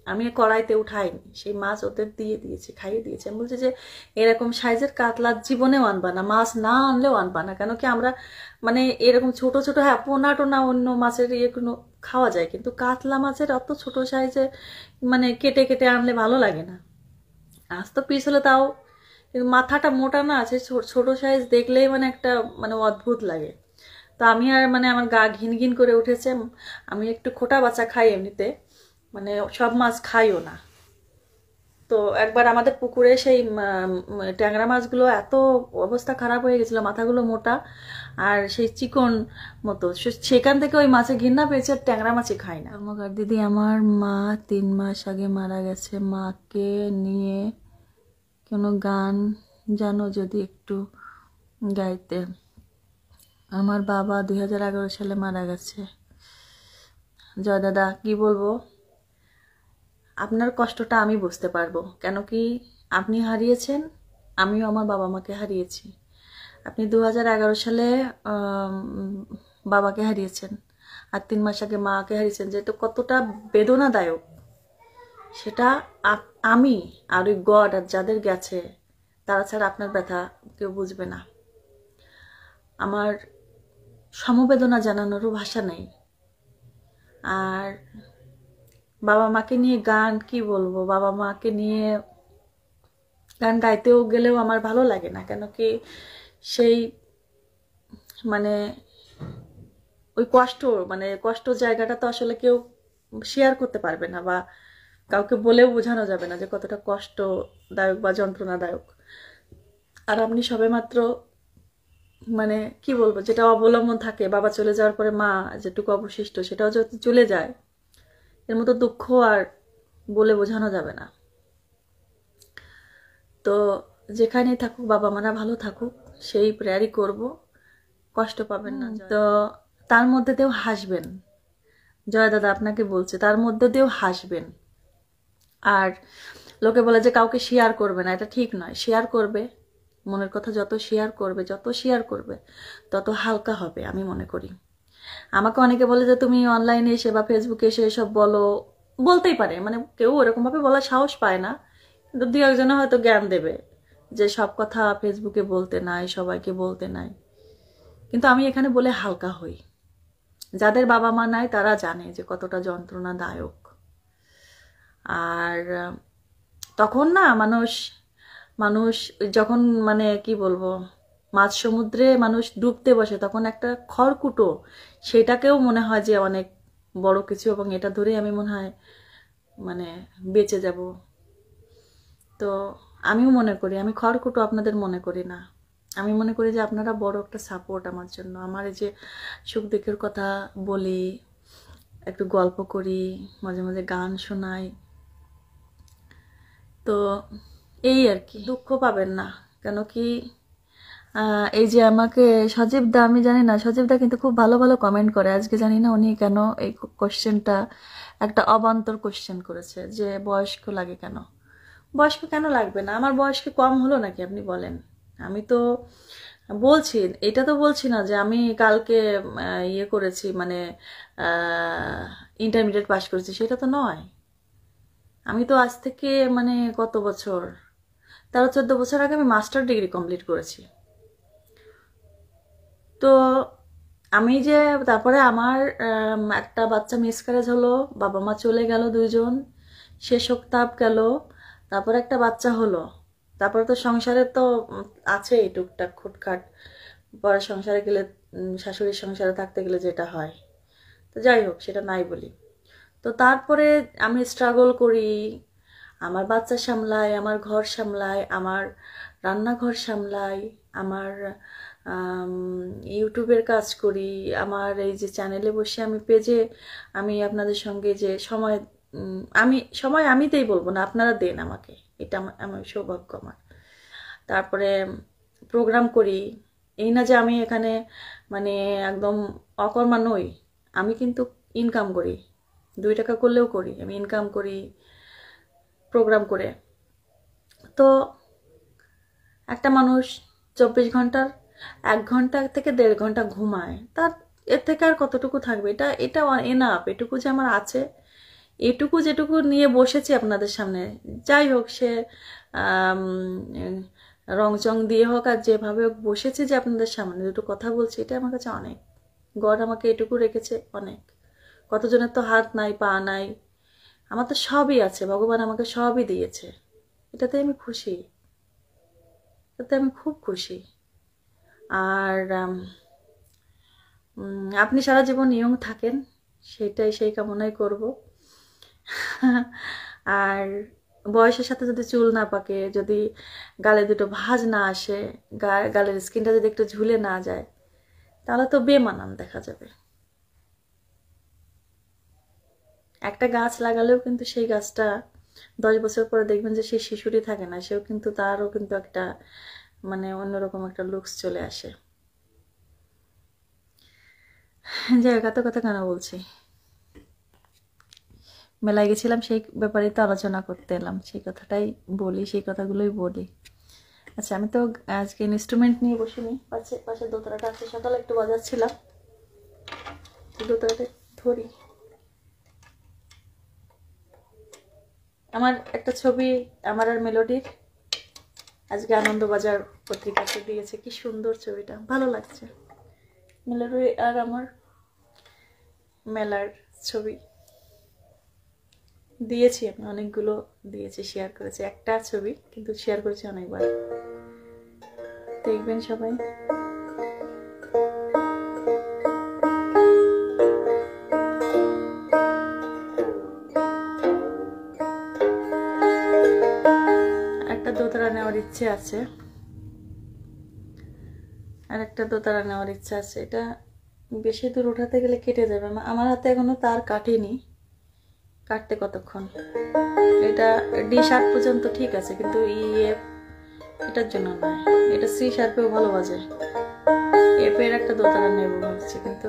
আমি কড়াইতে উঠাইনি, সেই মাছ ওদের দিয়ে দিয়েছি, খাইয়ে দিয়েছি। আমি বলছি যে এরকম সাইজের কাতলা জীবনেও আনবা না, মাছ না আনলেও আনবা না, কেন কি আমরা মানে এরকম ছোট ছোট, হ্যাঁ পোনা টোনা অন্য মাছের ইয়েগুলো খাওয়া যায়, কিন্তু কাতলা মাছের অত ছোট সাইজে মানে কেটে কেটে আনলে ভালো লাগে না। আজ তো পিস হলে তাও, কিন্তু মাথাটা মোটা না আছে, ছোট সাইজ দেখলেই মানে একটা মানে অদ্ভুত লাগে। তো আমি আর মানে আমার গা ঘিন ঘিন করে উঠেছে। আমি একটু খোটা বাচ্চা খাই এমনিতে, মানে সব মাছ খাইও না। তো একবার আমাদের পুকুরে সেই ট্যাংরা মাছগুলো এত অবস্থা খারাপ হয়ে গেছিল, মাথাগুলো মোটা আর সেই চিকন মতো, সেখান থেকে ওই মাছে ঘৃণা পেয়েছে, ট্যাংরা মাছই খাই না। কর্মকার দিদি, আমার মা 3 মাস আগে মারা গেছে, মাকে নিয়ে কোনো গান জানো যদি একটু গাইতে? আমার বাবা 2011 সালে মারা গেছে। জয় দাদা, কি বলবো, আপনার কষ্টটা আমি বুঝতে পারবো, কেন কি আপনি হারিয়েছেন, আমিও আমার বাবা মাকে হারিয়েছি। আপনি 2011 সালে বাবাকে হারিয়েছেন, আর 3 মাস আগে মাকে হারিয়েছেন, যেটা কতটা বেদনাদায়ক সেটা আমি আর ওই গড আর যাদের গেছে তারা ছাড়া আপনার ব্যথা কেউ বুঝবে না। আমার সমবেদনা জানানোরও ভাষা নেই। আর বাবা মাকে নিয়ে গান কি বলবো, বাবা মাকে নিয়ে গান গাইতেও গেলেও আমার ভালো লাগে না, কেন কি সেই মানে ওই কষ্ট জায়গাটা তো আসলে কেউ শেয়ার করতে পারবে না, বা কাউকে বলেও বোঝানো যাবে না যে কতটা কষ্টদায়ক বা যন্ত্রণাদায়ক। আর আপনি সবেমাত্র মানে কি বলবো, যেটা অবলম্বন থাকে, বাবা চলে যাওয়ার পরে মা যেটুকু অবশিষ্ট সেটাও যদি চলে যায়, এর মতো দুঃখ আর বলে বোঝানো যাবে না। তো যেখানেই থাকুক বাবা মারা ভালো থাকুক, সেই প্রেয়ারই করব, কষ্ট পাবেন না। তো তার মধ্যে দিয়েও হাসবেন, জয় দাদা আপনাকে বলছে, তার মধ্যে দিয়েও হাসবেন। আর লোকে বলে যে কাউকে শেয়ার করবে না, এটা ঠিক নয়। শেয়ার করবে, মনের কথা যত শেয়ার করবে তত হালকা হবে আমি মনে করি। আমাকে অনেকে বলে যে তুমি অনলাইনে এসে বা ফেসবুকে এসে এসব বলো, বলতেই পারে, মানে কেউ ওরকমভাবে বলার সাহস পায় না, কিন্তু দুই একজনে হয়তো জ্ঞান দেবে যে সব কথা ফেসবুকে বলতে নাই, সবাইকে বলতে নাই। কিন্তু আমি এখানে বলে হালকা হই। যাদের বাবা মা নাই তারা জানে যে কতটা যন্ত্রণাদায়ক। আর তখন না মানুষ যখন মানে কি বলবো, মাঝ সমুদ্রে মানুষ ডুবতে বসে, তখন একটা খড়কুটো সেটাকেও মনে হয় যে অনেক বড় কিছু, এবং এটা ধরে আমি মনে হয় মানে বেঁচে যাব। তো আমিও মনে করি আমি খড়কুটো, আপনাদের মনে করি না। আমি মনে করি যে আপনারা বড় একটা সাপোর্ট আমার জন্য। আমার এই যে সুখ দুঃখের কথা বলি, একটু গল্প করি, মাঝে মাঝে গান শোনাই, তো এই আর কি। দুঃখ পাবেন না, কেন কি এই যে আমাকে সজীব দা, আমি জানি না, সজীব দা কিন্তু খুব ভালো ভালো কমেন্ট করে। আজকে জানি না উনি কেন এই কোশ্চেনটা, একটা অবান্তর কোশ্চেন করেছে যে বয়স্ক লাগে কেন। বয়স্ক কেন লাগবে না? আমার বয়স কি কম হলো নাকি আপনি বলেন? আমি তো বলছি, এটা তো বলছি না যে আমি কালকে ইয়ে করেছি, মানে ইন্টারমিডিয়েট পাস করেছি, সেটা তো নয়। আমি তো আজ থেকে মানে কত বছর, 13-14 বছর আগে আমি মাস্টার ডিগ্রি কমপ্লিট করেছি। তো আমি যে তারপরে আমার একটা বাচ্চা মিসক্যারেজ হলো, বাবা মা চলে গেল দুইজন, সে শোকতাপ গেল, তারপরে একটা বাচ্চা হলো, তারপরে তো সংসারে তো আছেই টুকটাক খুটখাট, পরে সংসারে গেলে শাশুড়ির সংসারে থাকতে গেলে যেটা হয়, তো যাই হোক সেটা নাই বলি। তো তারপরে আমি স্ট্রাগল করি, আমার বাচ্চা সামলাই, আমার ঘর সামলাই, আমার রান্নাঘর সামলাই, আমার ইউটিউবের কাজ করি, আমার এই যে চ্যানেলে বসে আমি পেজে আমি আপনাদের সঙ্গে যে সময় আমিতেই বলবো না, আপনারা দেন আমাকে, এটা আমার সৌভাগ্য আমার। তারপরে প্রোগ্রাম করি, এই না যে আমি এখানে মানে একদম অকর্মা নই, আমি কিন্তু ইনকাম করি, 2 টাকা করলেও করি, আমি ইনকাম করি প্রোগ্রাম করে। তো একটা মানুষ 24 ঘন্টার 1 ঘন্টা থেকে 1.5 ঘন্টা ঘুমায়, তার এর থেকে আর কতটুকু থাকবে? এটা এনাফ, এটুকু যে আমার আছে, এটুকু যেটুকু নিয়ে বসেছি আপনাদের সামনে, যাই হোক সে রংচং দিয়ে হোক আর যেভাবে হোক বসেছি যে আপনাদের সামনে দুটো কথা বলছি, এটা আমার কাছে অনেক। গড আমাকে এটুকু রেখেছে অনেক। কতজনের তো হাত নাই, পা নাই, আমার তো সবই আছে, ভগবান আমাকে সবই দিয়েছে, এটাতে আমি খুশি, এটাতে আমি খুব খুশি। আর আপনি সারা জীবন ইয়ং থাকেন, সেই কামনাই করব। আর বয়সের সাথে যদি চুল না পাকে, যদি গালে দুটো ভাঁজ না আসে, গালের স্কিনটা যদি একটু ঝুলে না যায়, তাহলে তো বেমানান দেখা যাবে। একটা গাছ লাগালেও কিন্তু সেই গাছটা 10 বছর পরে দেখবেন যে সেই শিশুটি থাকে না, সেও কিন্তু তারও কিন্তু একটা মানে অন্যরকম একটা লুকস চলে আসে। যাই হোক, এত কথা কেন বলছি, মেলায় গেছিলাম সেই ব্যাপারে তো আলোচনা করতে এলাম, সেই কথাটাই বলি, সেই কথাগুলোই বলি। আচ্ছা, আমি তো আজকে ইনস্ট্রুমেন্ট নিয়ে বসিনি, পাশে পাশে দোতলাটা আছে, সকালে একটু বাজাচ্ছিলাম, দোতলাটা ধরি। আমার একটা ছবি আমার আর মেলোডির আজকে আনন্দবাজার পত্রিকাতে দিয়েছে, কি সুন্দর ছবিটা, ভালো লাগছে। মেলোডি আর আমার মেলার ছবি দিয়েছি, আমি অনেকগুলো দিয়েছি, শেয়ার করেছি, একটা ছবি কিন্তু শেয়ার করেছি অনেকবার, দেখবেন সবাই। একটা দোতারা নেওয়ার ইচ্ছে আছে, আর একটা দোতারা নেওয়ার ইচ্ছা আছে। এটা বেশি দূর উঠাতে গেলে কেটে যাবে, আমার হাতে এখনো তার কাটেনি, কাটতে কতক্ষণ। এটা ডি শার্প পর্যন্ত ঠিক আছে, কিন্তু এটার জন্য নয়, এটা সি শার্পেও ভালো বাজে। এর একটা দোতারা নেব ভাবছি, কিন্তু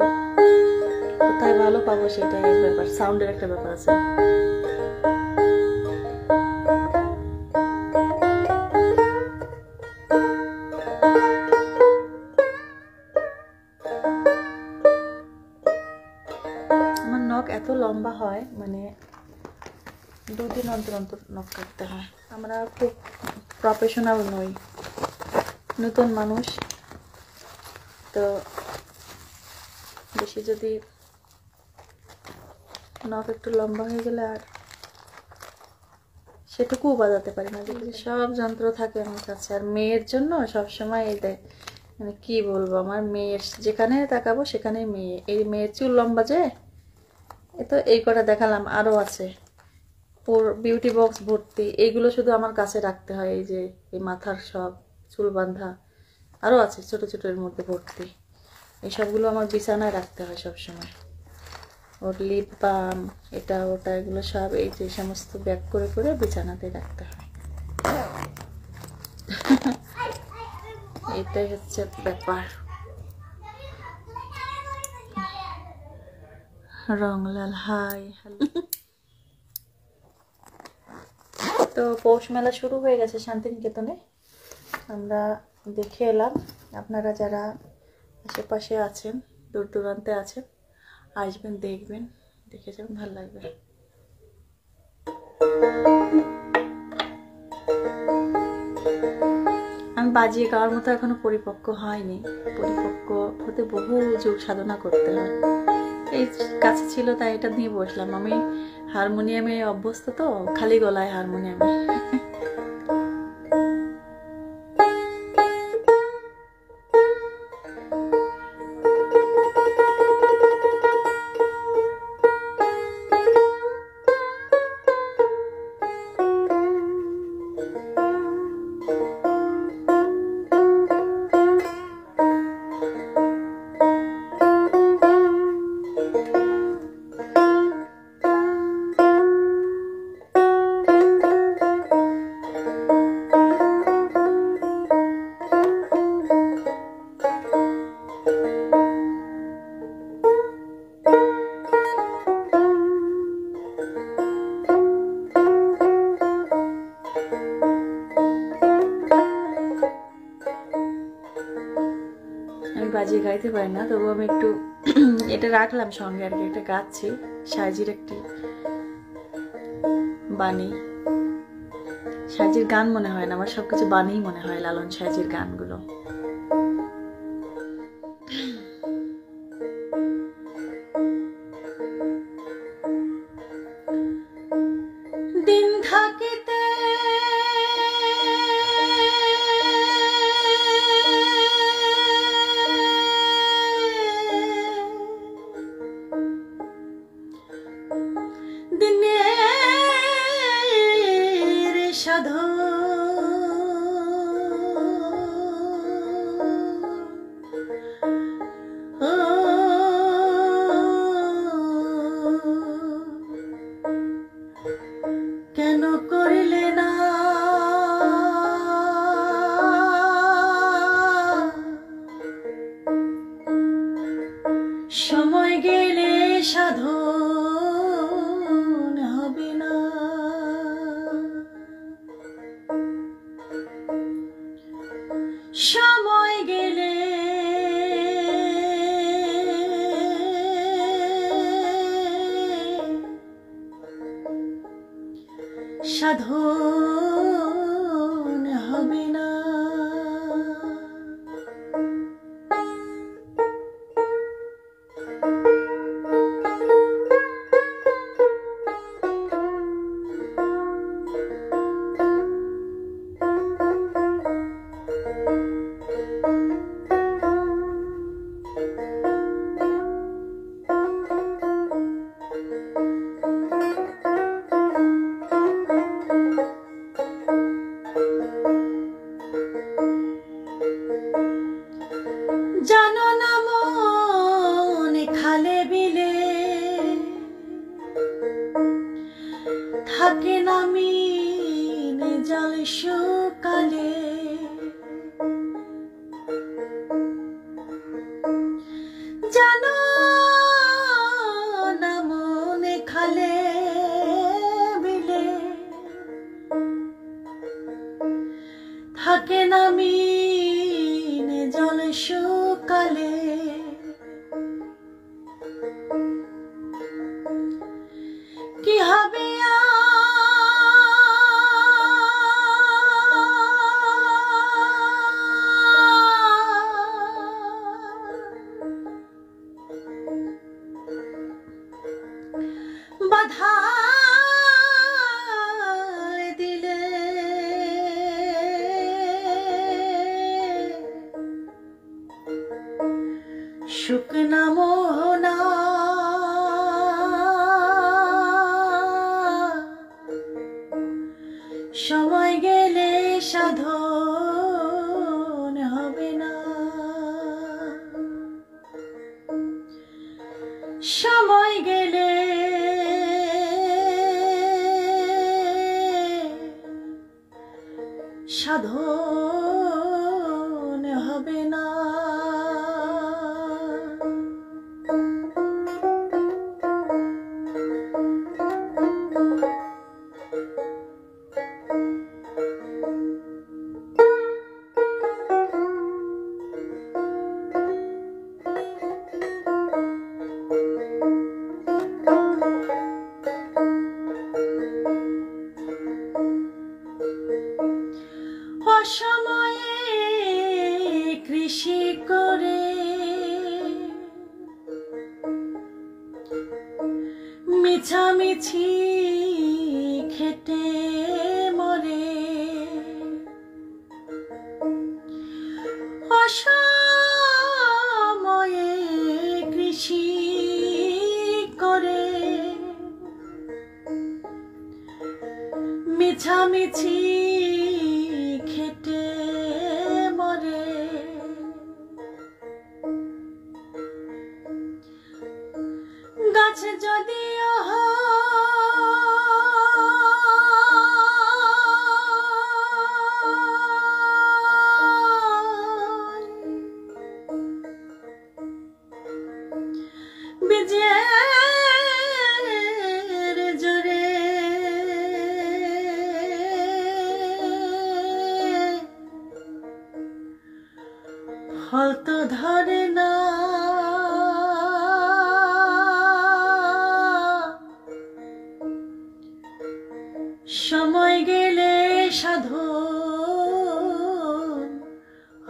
কোথায় ভালো পাবো সেটাই এক ব্যাপার, সাউন্ডের একটা ব্যাপার আছে। আমার নখ এত লম্বা হয়, মানে 2 দিন অন্তর অন্তর নখ কাটতে হয়। আমরা খুব প্রফেশনাল নই, নতুন মানুষ তো, বেশি যদি নখ একটু লম্বা হয়ে গেলে আর সেটুকুও বাজাতে পারি না, যেগুলি সব যন্ত্র থাকে আমার কাছে। আর মেয়ের জন্য সবসময় এই দেয়, মানে কি বলবো, আমার মেয়ের যেখানে তাকাবো সেখানেই মেয়ে, এই মেয়ের চুল লম্বা যে, এ তো এই কটা দেখালাম, আরও আছে বিউটি বক্স ভর্তি, এইগুলো শুধু আমার কাছে রাখতে হয়। এই যে এই মাথার সব চুল বাঁধা আরও আছে ছোট ছোট এর মধ্যে ভর্তি, এই সবগুলো আমার বিছানায় রাখতে হয় সবসময়। ওর লিপ বাম, এটা ওটা, এগুলো সব এই যে সমস্ত ব্যাগ করে করে বিছানাতে রাখতে হয়। এটাই হচ্ছে ব্যাপার। Ranglal hi hello. তো পৌষ মেলা শুরু হয়ে গেছে শান্তিনিকেতনে, আমরা দেখে এলাম। আপনারা যারা আশেপাশে আছেন, দূর দূরান্তে আছেন, আসবেন, দেখবেন, দেখে যাবেন, ভালো লাগবে। আমি বাজিয়ে গাওয়ার মতো এখনো পরিপক্ক হয়নি, পরিপক্ক হতে বহু যুগ সাধনা করতে হয়। এই কাছে ছিল তাই এটা নিয়ে বসলাম। আমি হারমোনিয়ামে অভ্যস্ত তো, খালি গলায় হারমোনিয়ামে। আমি বাজিয়ে গাইতে পারি না, তবু আমি একটু এটা রাখলাম সঙ্গে আর কি, একটা গাচ্ছি, সাজির একটি বাণী। সাজির গান মনে হয় না, আমার সবকিছু বাণীই মনে হয়, লালন সাজির গানগুলো। দিন থাকিতে দিনের সাধু কেন করিলে না সময় গেলে সাধন সাধন হবে না। জানো না মন খালে বিলে থাকে না মিন জল শুকালে। জানো না মন খালে বিলে থাকে না মিন জল শুকালে। কি হবে বাধা দিলে শুকনা মোহনা সময় গেলে সাধন হবে না। সময় গেলে সাধন হবে না। অসময়ে কৃষি করে মিছামিছি খেটে মরে। অসময়ে কৃষি করে মিছামিছি খেটে মরে। গাছ যদিও বীজের জোরে ফল তো ধরে না। সময় গেলে সাধন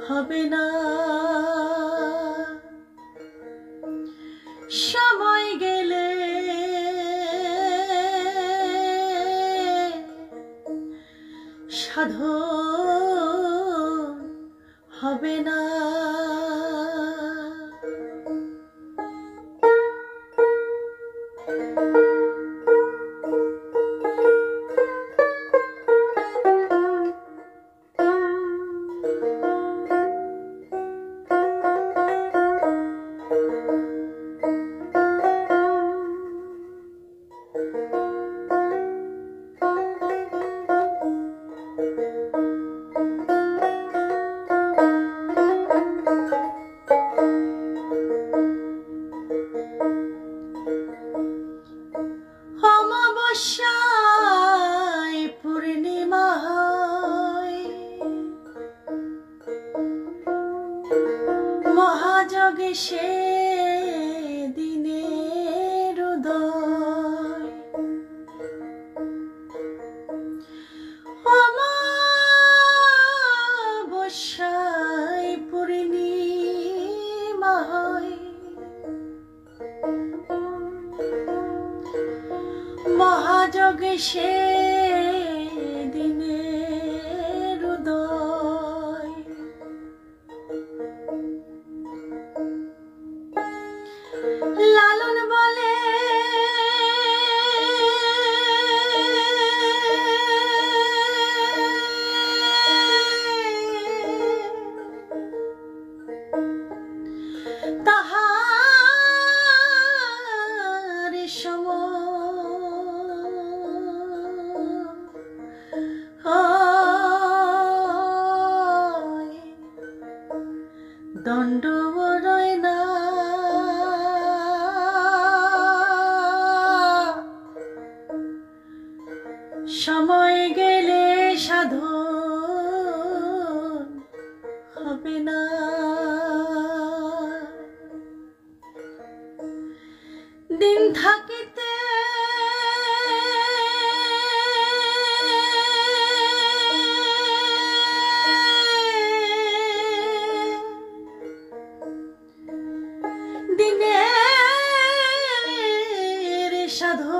হবে না। সময় গেলে সাধন হবে না। অমাবস্যায় পূর্ণিমা হয় মহাযজ্ঞে সে দিনের উদয়। যোগে সে দিনের উদয়, লালন বলে তাহার সময় দণ্ড বড়ই না, সময় গেলে সাধন হবে না। দিন থাকিতে দিনের সাধন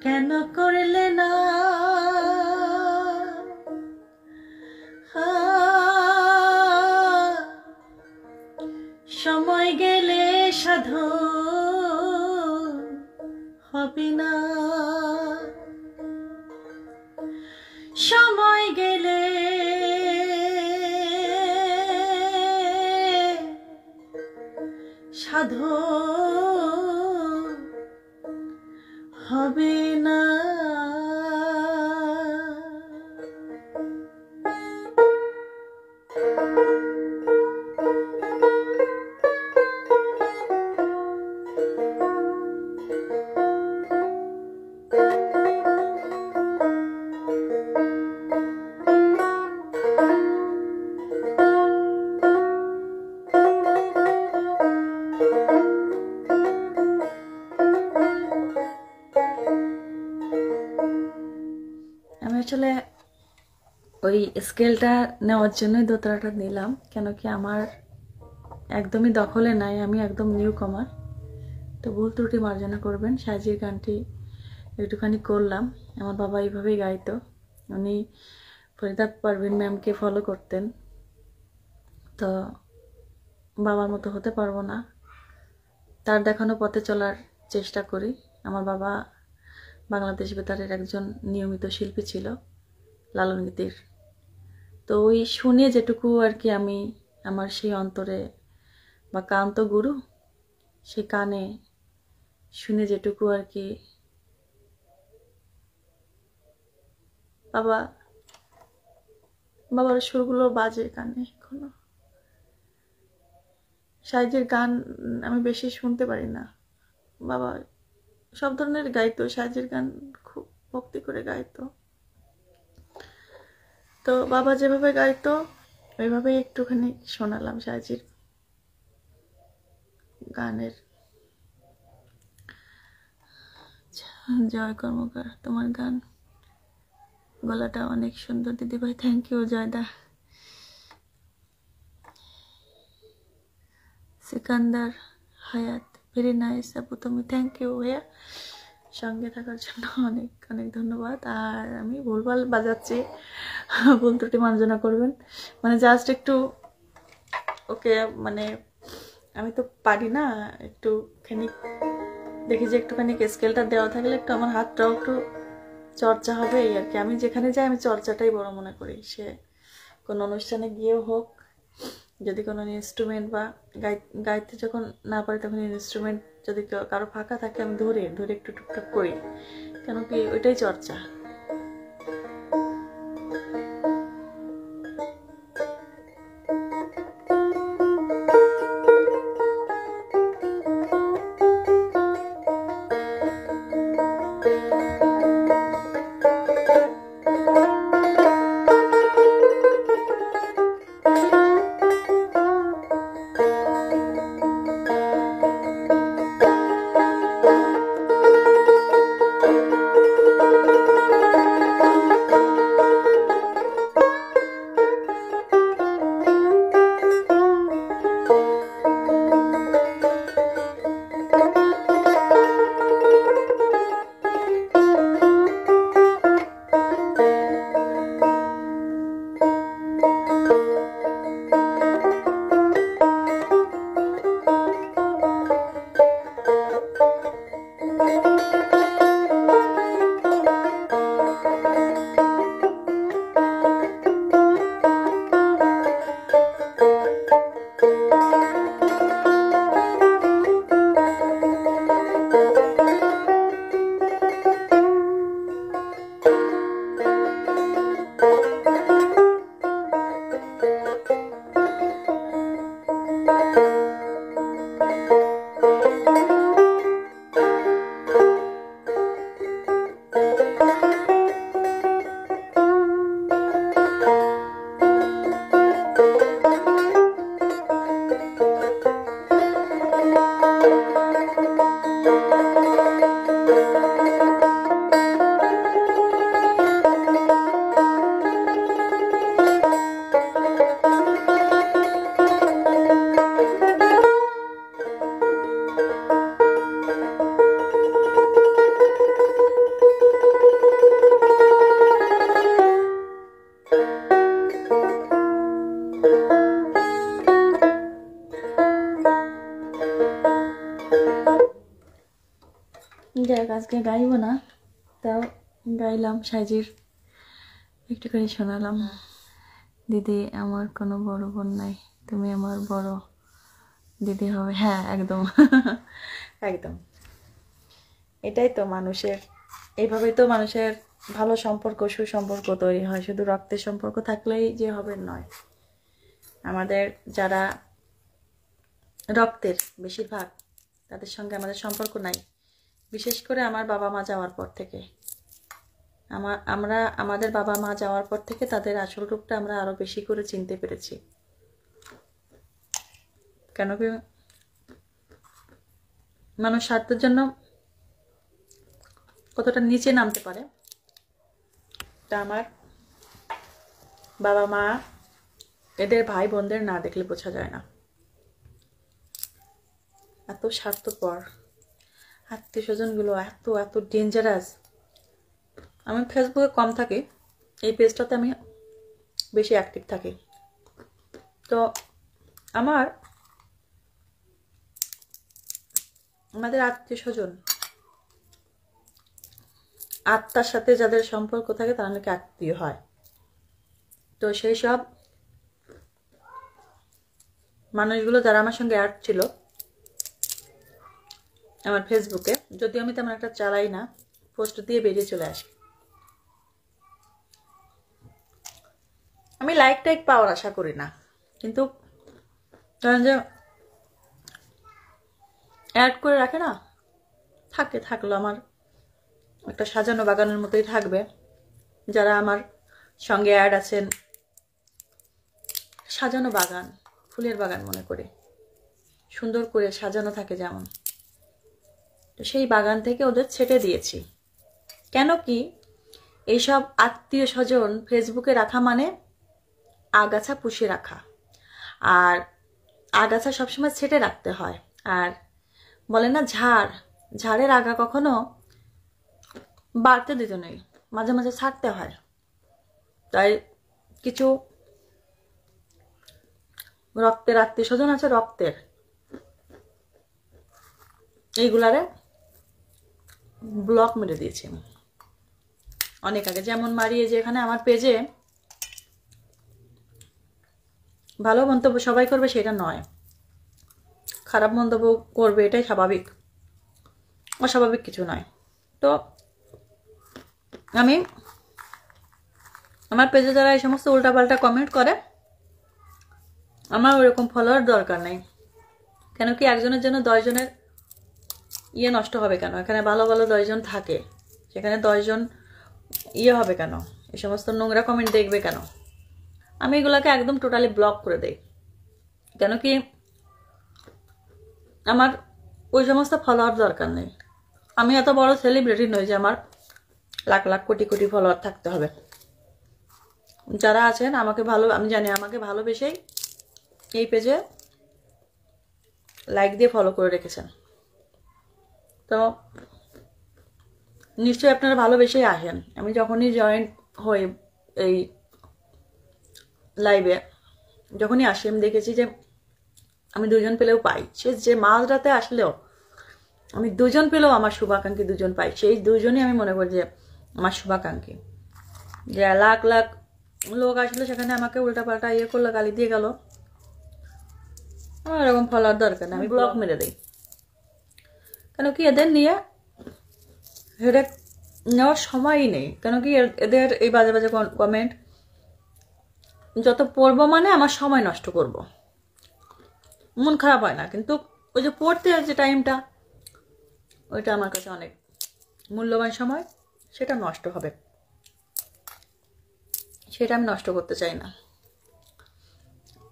কেন করলে না? সময় গেলে সাধন হবে না, সময় গেলে সাধন হবে না। আমি আসলে ওই স্কেলটা নেওয়ার জন্যই দোতারাটা নিলাম, কেন কি আমার একদমই দখলে নাই, আমি একদম নিউ কমার। তো ভুল ত্রুটি মার্জনা করবেন। সাজির গানটি একটুখানি করলাম, আমার বাবা এইভাবেই গাইতো। উনি ফরিদা পারভিন ম্যামকে ফলো করতেন, তো বাবার মতো হতে পারবো না, তার দেখানো পথে চলার চেষ্টা করি। আমার বাবা বাংলাদেশ বেতারের একজন নিয়মিত শিল্পী ছিল, লালন গীতির। তো ওই শুনে যেটুকু আর কি আমি আমার সেই অন্তরে বা কান তো গুরু, সেই কানে শুনে যেটুকু আর কি বাবার সুরগুলো বাজে কানে এখনো। সাইজের গান আমি বেশি শুনতে পারি না, বাবা সব ধরনের গাইতো, সাইজের গান খুব ভক্তি করে গাইতো। তো বাবা যেভাবে গাইতো ওইভাবেই একটুখানি শোনালাম সাইজির গানের। জয় কর্মকার, তোমার গান গলাটা অনেক সুন্দর দিদিভাই, থ্যাংক ইউ জয়দা। সিকান্দার হায়াত, ভেরি নাইস আপু তুমি, থ্যাংক ইউ ভাইয়া, সঙ্গে থাকার জন্য অনেক অনেক ধন্যবাদ। আর আমি ভুলভাল বাজাচ্ছি, ভুল ত্রুটি মার্জনা করবেন। মানে জাস্ট একটু ওকে, মানে আমি তো পারি না, একটুখানি দেখি যে একটুখানি স্কেলটা দেওয়া থাকলে একটু আমার হাতটাও একটু চর্চা হবে এই আর কি। আমি যেখানে যাই আমি চর্চাটাই বড় মনে করি, সে কোনো অনুষ্ঠানে গিয়েও হোক, যদি কোনো ইনস্ট্রুমেন্ট বা গাইতে যখন না পারি তখন ইনস্ট্রুমেন্ট যদি কারো ফাঁকা থাকে আমি ধরে একটু টুকটাক করি, কেন কি ওইটাই চর্চা। যাক, আজকে গাইব না, তাও গাইলাম। সাইজির একটু করে শোনালাম। দিদি, আমার কোনো বড় বোন নাই, তুমি আমার বড় দিদি হবে। হ্যাঁ, একদম একদম, এটাই তো মানুষের, এইভাবেই তো মানুষের ভালো সম্পর্ক, সুসম্পর্ক তৈরি হয়। শুধু রক্তের সম্পর্ক থাকলেই যে হবে নয়। আমাদের যারা রক্তের বেশিরভাগ, তাদের সঙ্গে আমাদের সম্পর্ক নাই। বিশেষ করে আমার বাবা মা যাওয়ার পর থেকে, আমাদের বাবা মা যাওয়ার পর থেকে তাদের আসল রূপটা আমরা আরো বেশি করে চিনতে পেরেছি। কেন কি মানুষ স্বার্থের জন্য কতটা নিচে নামতে পারে, তা আমার বাবা মা এদের ভাই বোনদের না দেখলে বোঝা যায় না। এত স্বার্থপর আত্মীয় স্বজনগুলো, এত এত ডেঞ্জারাস। আমি ফেসবুকে কম থাকি, এই পেজটাতে আমি বেশি অ্যাক্টিভ থাকি। তো আমাদের আত্মীয় স্বজন, আত্মার সাথে যাদের সম্পর্ক থাকে তারা নাকি আত্মীয় হয়। তো সেই সব মানুষগুলো যারা আমার সঙ্গে অ্যাড ছিল আমার ফেসবুকে, যদিও আমি তেমন একটা চালাই না, পোস্ট দিয়ে বেরিয়ে চলে আসি। আমি লাইক টাইক পাওয়ার আশা করি না, কিন্তু ধরেন যে অ্যাড করে রাখে না, থাকলো আমার একটা সাজানো বাগানের মতোই থাকবে। যারা আমার সঙ্গে অ্যাড আছেন, সাজানো বাগান, ফুলের বাগান মনে করে সুন্দর করে সাজানো থাকে যেমন, তো সেই বাগান থেকে ওদের ছেটে দিয়েছি। কেন কি এইসব আত্মীয় স্বজন ফেসবুকে রাখা মানে আগাছা পুষে রাখা, আর আগাছা সবসময় ছেটে রাখতে হয়। আর বলে না ঝাড়ের আগা কখনো বাড়তে দিতে নেই, মাঝে মাঝে ছাড়তে হয়। তাই কিছু রক্তের আত্মীয় স্বজন আছে, রক্তের, এইগুলারে ব্লক মেরে দিয়েছি আমি অনেক আগে। যেমন মারিয়ে, যে এখানে আমার পেজে ভালো মন্তব্য সবাই করবে সেটা নয়, খারাপ মন্তব্য করবে এটাই স্বাভাবিক, অস্বাভাবিক কিছু নয়। তো আমি আমার পেজে যারা এই সমস্ত উল্টাপাল্টা কমেন্ট করে, আমার ওরকম ফলোয়ার দরকার নেই। কেন কি একজনের জন্য 10 জনের নষ্ট হবে কেন? এখানে ভালো ভালো 10 জন থাকে, সেখানে 10 জন হবে কেন? এই সমস্ত নোংরা কমেন্ট দেখবে কেন? আমি এগুলাকে একদম টোটালি ব্লক করে দেই। কেন কি আমার ওই সমস্ত ফলোয়ার দরকার নেই। আমি এত বড় সেলিব্রিটি নই যে আমার লাখ লাখ কোটি কোটি ফলোয়ার থাকতে হবে। যারা আছেন আমাকে আমি জানি আমাকে ভালোবেসেই এই পেজে লাইক দিয়ে ফলো করে রেখেছেন। তো নিশ্চয়ই আপনারা ভালোবেসেই আসেন। আমি যখনই জয়েন হই এই লাইভে, যখনই আসি, আমি দেখেছি যে আমি 2 জন পেলেও পাই, সে যে মাঝরাতে আসলেও আমি 2 জন পেলেও আমার শুভাকাঙ্ক্ষী 2 জন পাই। সেই 2 জনই আমি মনে করি যে আমার শুভাকাঙ্ক্ষী। যে লাখ লাখ লোক আসলে সেখানে আমাকে উল্টাপাল্টা করলো, গালি দিয়ে গেল, আমার এরকম ফলোয়ার দরকার না, আমি ব্লক মেরে দিই। কেন কি এদের নিয়ে হেডেক নেওয়ার সময়ই নেই। কেন কি এদের এই বাজে বাজে কমেন্ট যত পড়বো মানে আমার সময় নষ্ট করব। মন খারাপ হয় না, কিন্তু ওই যে পড়তে যে টাইমটা, ওইটা আমার কাছে অনেক মূল্যবান সময়, সেটা নষ্ট হবে, সেটা আমি নষ্ট করতে চাই না।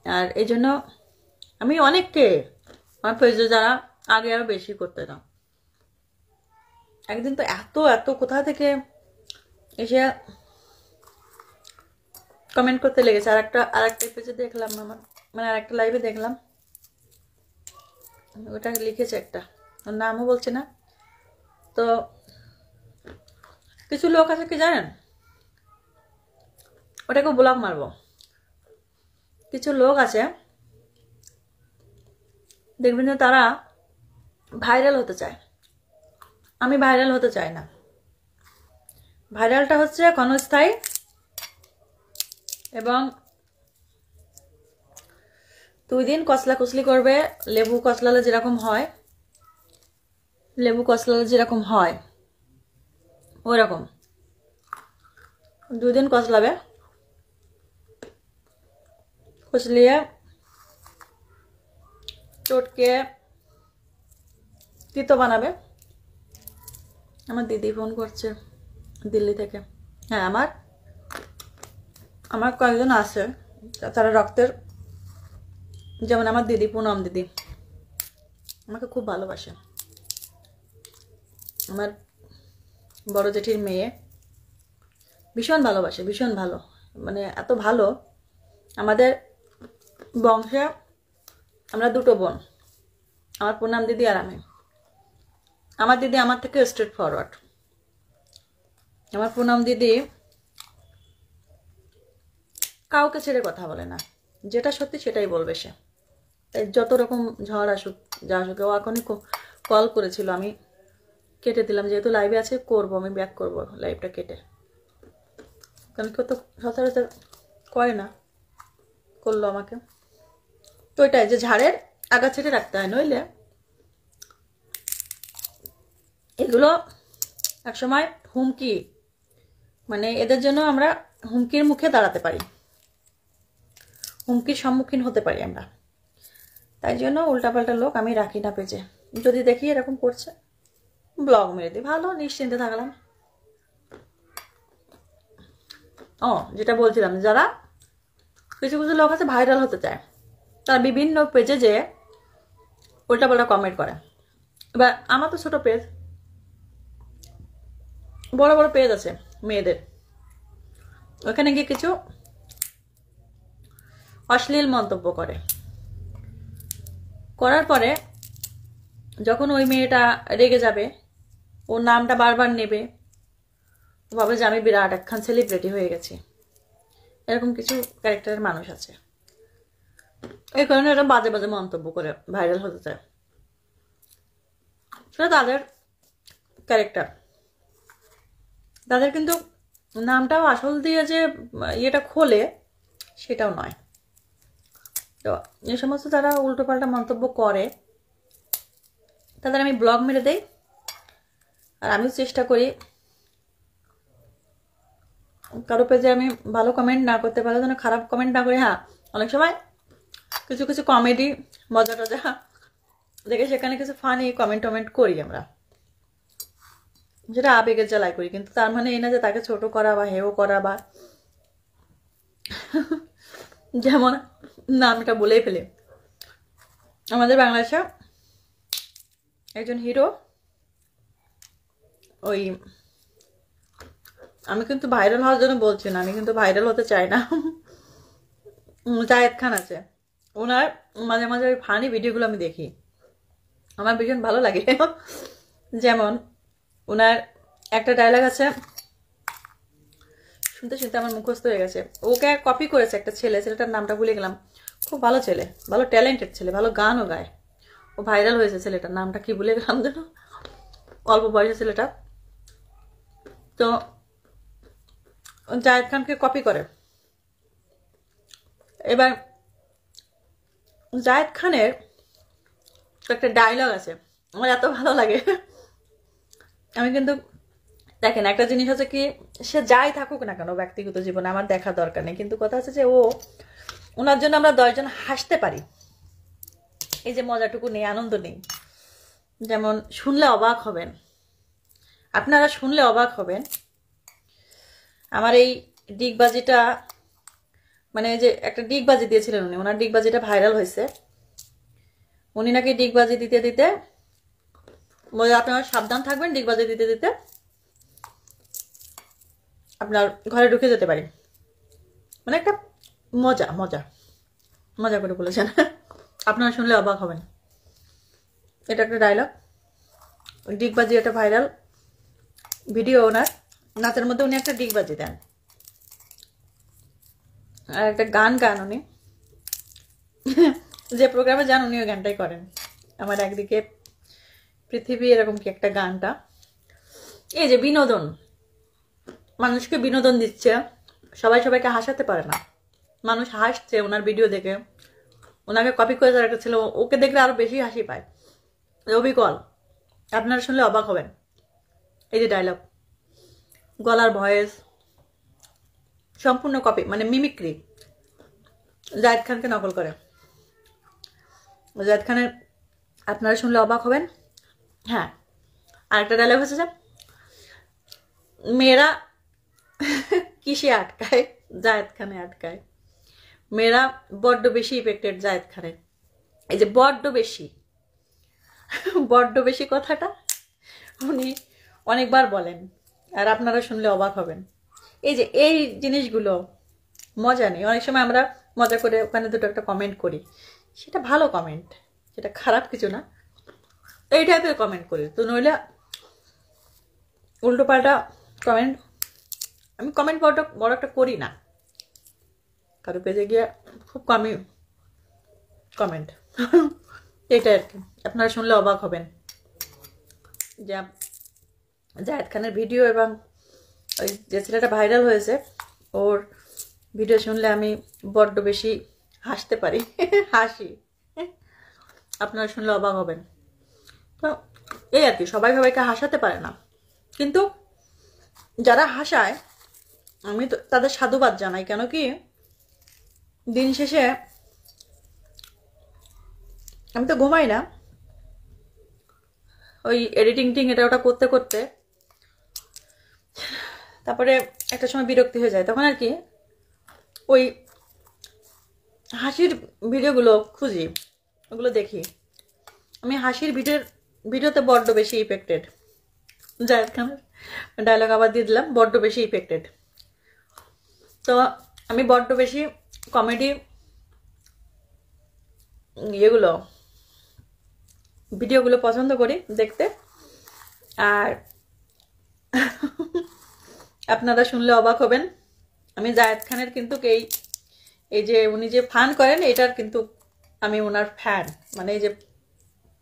আর এই জন্য আমি অনেককে আমার পেজে যারা আগে আরো বেশি করতে না, একদিন তো এত এত কোথা থেকে এসে কমেন্ট করতে লেগেছে। আরেকটা পেজে দেখলাম, আমার মানে আরেকটা লাইভে দেখলাম, ওটা লিখেছে একটা, ওর নামও বলছে না। তো কিছু লোক আছে কি জানেন, ওটাকে ব্লগ মারবো। কিছু লোক আছে দেখবেন যে তারা ভাইরাল হতে চায়, আমি ভাইরাল হতে চাই না। ভাইরালটা হচ্ছে ক্ষণস্থায়ী এবং 2 দিন কসলা কুসলি করবে, লেবু কসলালে যেরকম হয়, লেবু কসলালে যেরকম হয় ওরকম 2 দিন কসলাবে, কুচলিয়ে চটকে তিতো বানাবে। আমার দিদি ফোন করছে দিল্লি থেকে। হ্যাঁ, আমার কয়েকজন আছে তারা রক্তের, যেমন আমার দিদি পুনম দিদি আমাকে খুব ভালোবাসে। আমার বড় জেঠির মেয়ে ভীষণ ভালোবাসে, ভীষণ ভালো, মানে এত ভালো। আমাদের বংশে আমরা 2 বোন, আমার পুনম দিদি আর আমি। আমার দিদি আমার থেকে স্ট্রেট ফরওয়ার্ড। আমার পুনম দিদি কাউকে ছেড়ে কথা বলে না, যেটা সত্যি সেটাই বলবে সে। যত রকম ঝড় আসুক যা আসুক, ও এখনই কল করেছিল, আমি কেটে দিলাম, যেহেতু লাইভে আছে করবো, আমি ব্যাক করবো লাইভটা কেটে, কারণ কেউ তো সচরাচর করে না, করলো আমাকে। তো ওইটাই যে ঝাড়ের আগা ছেড়ে রাখতে হয়, নইলে এগুলো একসময় হুমকি, মানে এদের জন্য আমরা হুমকির মুখে দাঁড়াতে পারি, হুমকির সম্মুখীন হতে পারি আমরা। তাই জন্য উল্টাপাল্টা লোক আমি রাখি না পেজে। যদি দেখি এরকম করছে ব্লগ মেরে দিই, ভালো, নিশ্চিন্তে থাকলাম। ও যেটা বলছিলাম, যারা কিছু কিছু লোক আছে ভাইরাল হতে চায়, তারা বিভিন্ন পেজে যে উল্টাপাল্টা কমেন্ট করে। এবার আমার তো ছোট পেজ, বড় বড় পেজ আছে মেয়েদের, ওখানে গিয়ে কিছু অশ্লীল মন্তব্য করার পরে যখন ওই মেয়েটা রেগে যাবে, ওর নামটা বারবার নেবে, ও ভাবে যে আমি বিরাট একখান সেলিব্রিটি হয়ে গেছি। এরকম কিছু ক্যারেক্টারের মানুষ আছে, এই কারণে ওরা বাজে বাজে মন্তব্য করে ভাইরাল হতে চায়। সেটা তাদের ক্যারেক্টার, তাদের কিন্তু নামটাও আসল দিয়ে যে ইয়েটা খোলে সেটাও নয়। তো এই সমস্ত যারা উল্টোপাল্টা মন্তব্য করে তাদের আমি ব্লগ মেরে দেই। আর আমিও চেষ্টা করি কারো পেজে আমি ভালো কমেন্ট না করতে পারলে যেন খারাপ কমেন্ট না করি। হ্যাঁ, অনেক সময় কিছু কিছু কমেডি মজা টজা দেখে সেখানে কিছু ফানি কমেন্ট করি আমরা, যেটা আবেগের জ্বালায় করি, কিন্তু তার মানে এই না যে তাকে ছোট করা বা হেও করা, বা যেমন নামটা বলেই ফেলে। আমাদের বাংলাদেশে একজন হিরো, ওই আমি কিন্তু ভাইরাল হওয়ার জন্য বলছি না, আমি কিন্তু ভাইরাল হতে চাই না, জায়েদ খান আছে, ওনার মাঝে মাঝে ওই ফানি ভিডিওগুলো আমি দেখি, আমার ভীষণ ভালো লাগে। যেমন ওনার একটা ডায়লগ আছে, শুনতে শুনতে আমার মুখস্থ হয়ে গেছে। ওকে কপি করেছে একটা ছেলে, ছেলেটার নামটা ভুলে গেলাম, খুব ভালো ছেলে, ভালো ট্যালেন্টেড ছেলে, ভালো গানও গায়, ও ভাইরাল হয়েছে। ছেলেটার নামটা কি ভুলে গেলাম যেন, অল্প বয়সের ছেলেটা। তো জায়েদ খানকে কপি করে। এবার জায়েদ খানের একটা ডায়লগ আছে, আমার এত ভালো লাগে। আমি কিন্তু দেখেন, একটা জিনিস হচ্ছে কি, সে যাই থাকুক না কেন ব্যক্তিগত জীবনে আমার দেখার দরকার নেই, কিন্তু কথা হচ্ছে যে ওনার জন্য আমরা 10 জন হাসতে পারি, এই যে মজাটুকু নেই, আনন্দ নেই। যেমন শুনলে অবাক হবেন, আপনারা শুনলে অবাক হবেন, আমার এই ডিগবাজিটা, মানে যে একটা ডিগবাজি দিয়েছিলেন উনি, ওনার ডিগবাজিটা ভাইরাল হয়েছে। উনি নাকি ডিগবাজি দিতে দিতে, আপনারা সাবধান থাকবেন, ডিগবাজি দিতে দিতে আপনার ঘরে ঢুকে যেতে পারি, মানে একটা মজা মজা মজা করে বলেছেন। আপনারা শুনলে অবাক হবেন। এটা একটা ডায়লগ, ডিগবাজি একটা ভাইরাল ভিডিও, ওনার নাচের মধ্যে উনি একটা ডিগবাজি দেন। আর একটা গান গান উনি যে প্রোগ্রামে যান উনি ওই গানটাই করেন, আমার একদিকে পৃথিবী এরকম কি একটা গানটা। এই যে বিনোদন, মানুষকে বিনোদন দিচ্ছে, সবাই সবাইকে হাসাতে পারে না। মানুষ হাসছে ওনার ভিডিও দেখে, ওনাকে কপি করে যারা একটা ছিল ওকে দেখলে আরো বেশি হাসি পায়। অবিকল, আপনারা শুনলে অবাক হবেন। এই যে ডায়লগ, গলার ভয়েস সম্পূর্ণ কপি, মানে মিমিক্রি, জায়েদ খানকে নকল করে। জায়েদ খানের আপনারা শুনলে অবাক হবেন। হ্যাঁ, আরেকটা ডায়লগ হচ্ছে যে মেয়েরা কিসে আটকায়, জায়েদ খানে আটকায়। মেয়েরা বড্ড বেশি ইফেক্টেড জায়েদ খানের। এই যে বড্ড বেশি, বড্ড বেশি কথাটা উনি অনেকবার বলেন, আর আপনারা শুনলে অবাক হবেন। এই যে এই জিনিসগুলো মজা নেই, অনেক সময় আমরা মজা করে ওখানে দুটো একটা কমেন্ট করি, সেটা ভালো কমেন্ট, সেটা খারাপ কিছু না, এই টাইপের কমেন্ট করি। তো নইলে উল্টো পাল্টা কমেন্ট, আমি কমেন্ট বড় একটা করি না, কারো পেজে গিয়ে খুব কমই কমেন্ট এইটাই আর কি। আপনারা শুনলে অবাক হবেন যে জায়েদ খানের ভিডিও এবং ওই যে ছেলেটা ভাইরাল হয়েছে ওর ভিডিও শুনলে আমি বড্ড বেশি হাসতে পারি, হাসি। আপনারা শুনলে অবাক হবেন। তো এই আর কি, সবাই সবাইকে হাসাতে পারে না, কিন্তু যারা হাসায় আমি তো তাদের সাধুবাদ জানাই। কেন কি দিন শেষে আমি তো ঘুমাই না, ওই এডিটিং এটা ওটা করতে করতে তারপরে একটা সময় বিরক্তি হয়ে যায়, তখন আর কি ওই হাসির ভিডিওগুলো খুঁজি, ওগুলো দেখি। আমি হাসির ভিডিওতে বড্ড বেশি ইফেক্টেড। জায়েদ খানের ডায়লগ আবার দিয়ে দিলাম, বড্ড বেশি ইফেক্টেড। তো আমি বড্ড বেশি কমেডি ইয়েগুলো ভিডিওগুলো পছন্দ করি দেখতে। আর আপনারা শুনলে অবাক হবেন, আমি জায়েদ খানের কিন্তু এই যে উনি যে ফান করেন এটার কিন্তু আমি ওনার ফ্যান, মানে এই যে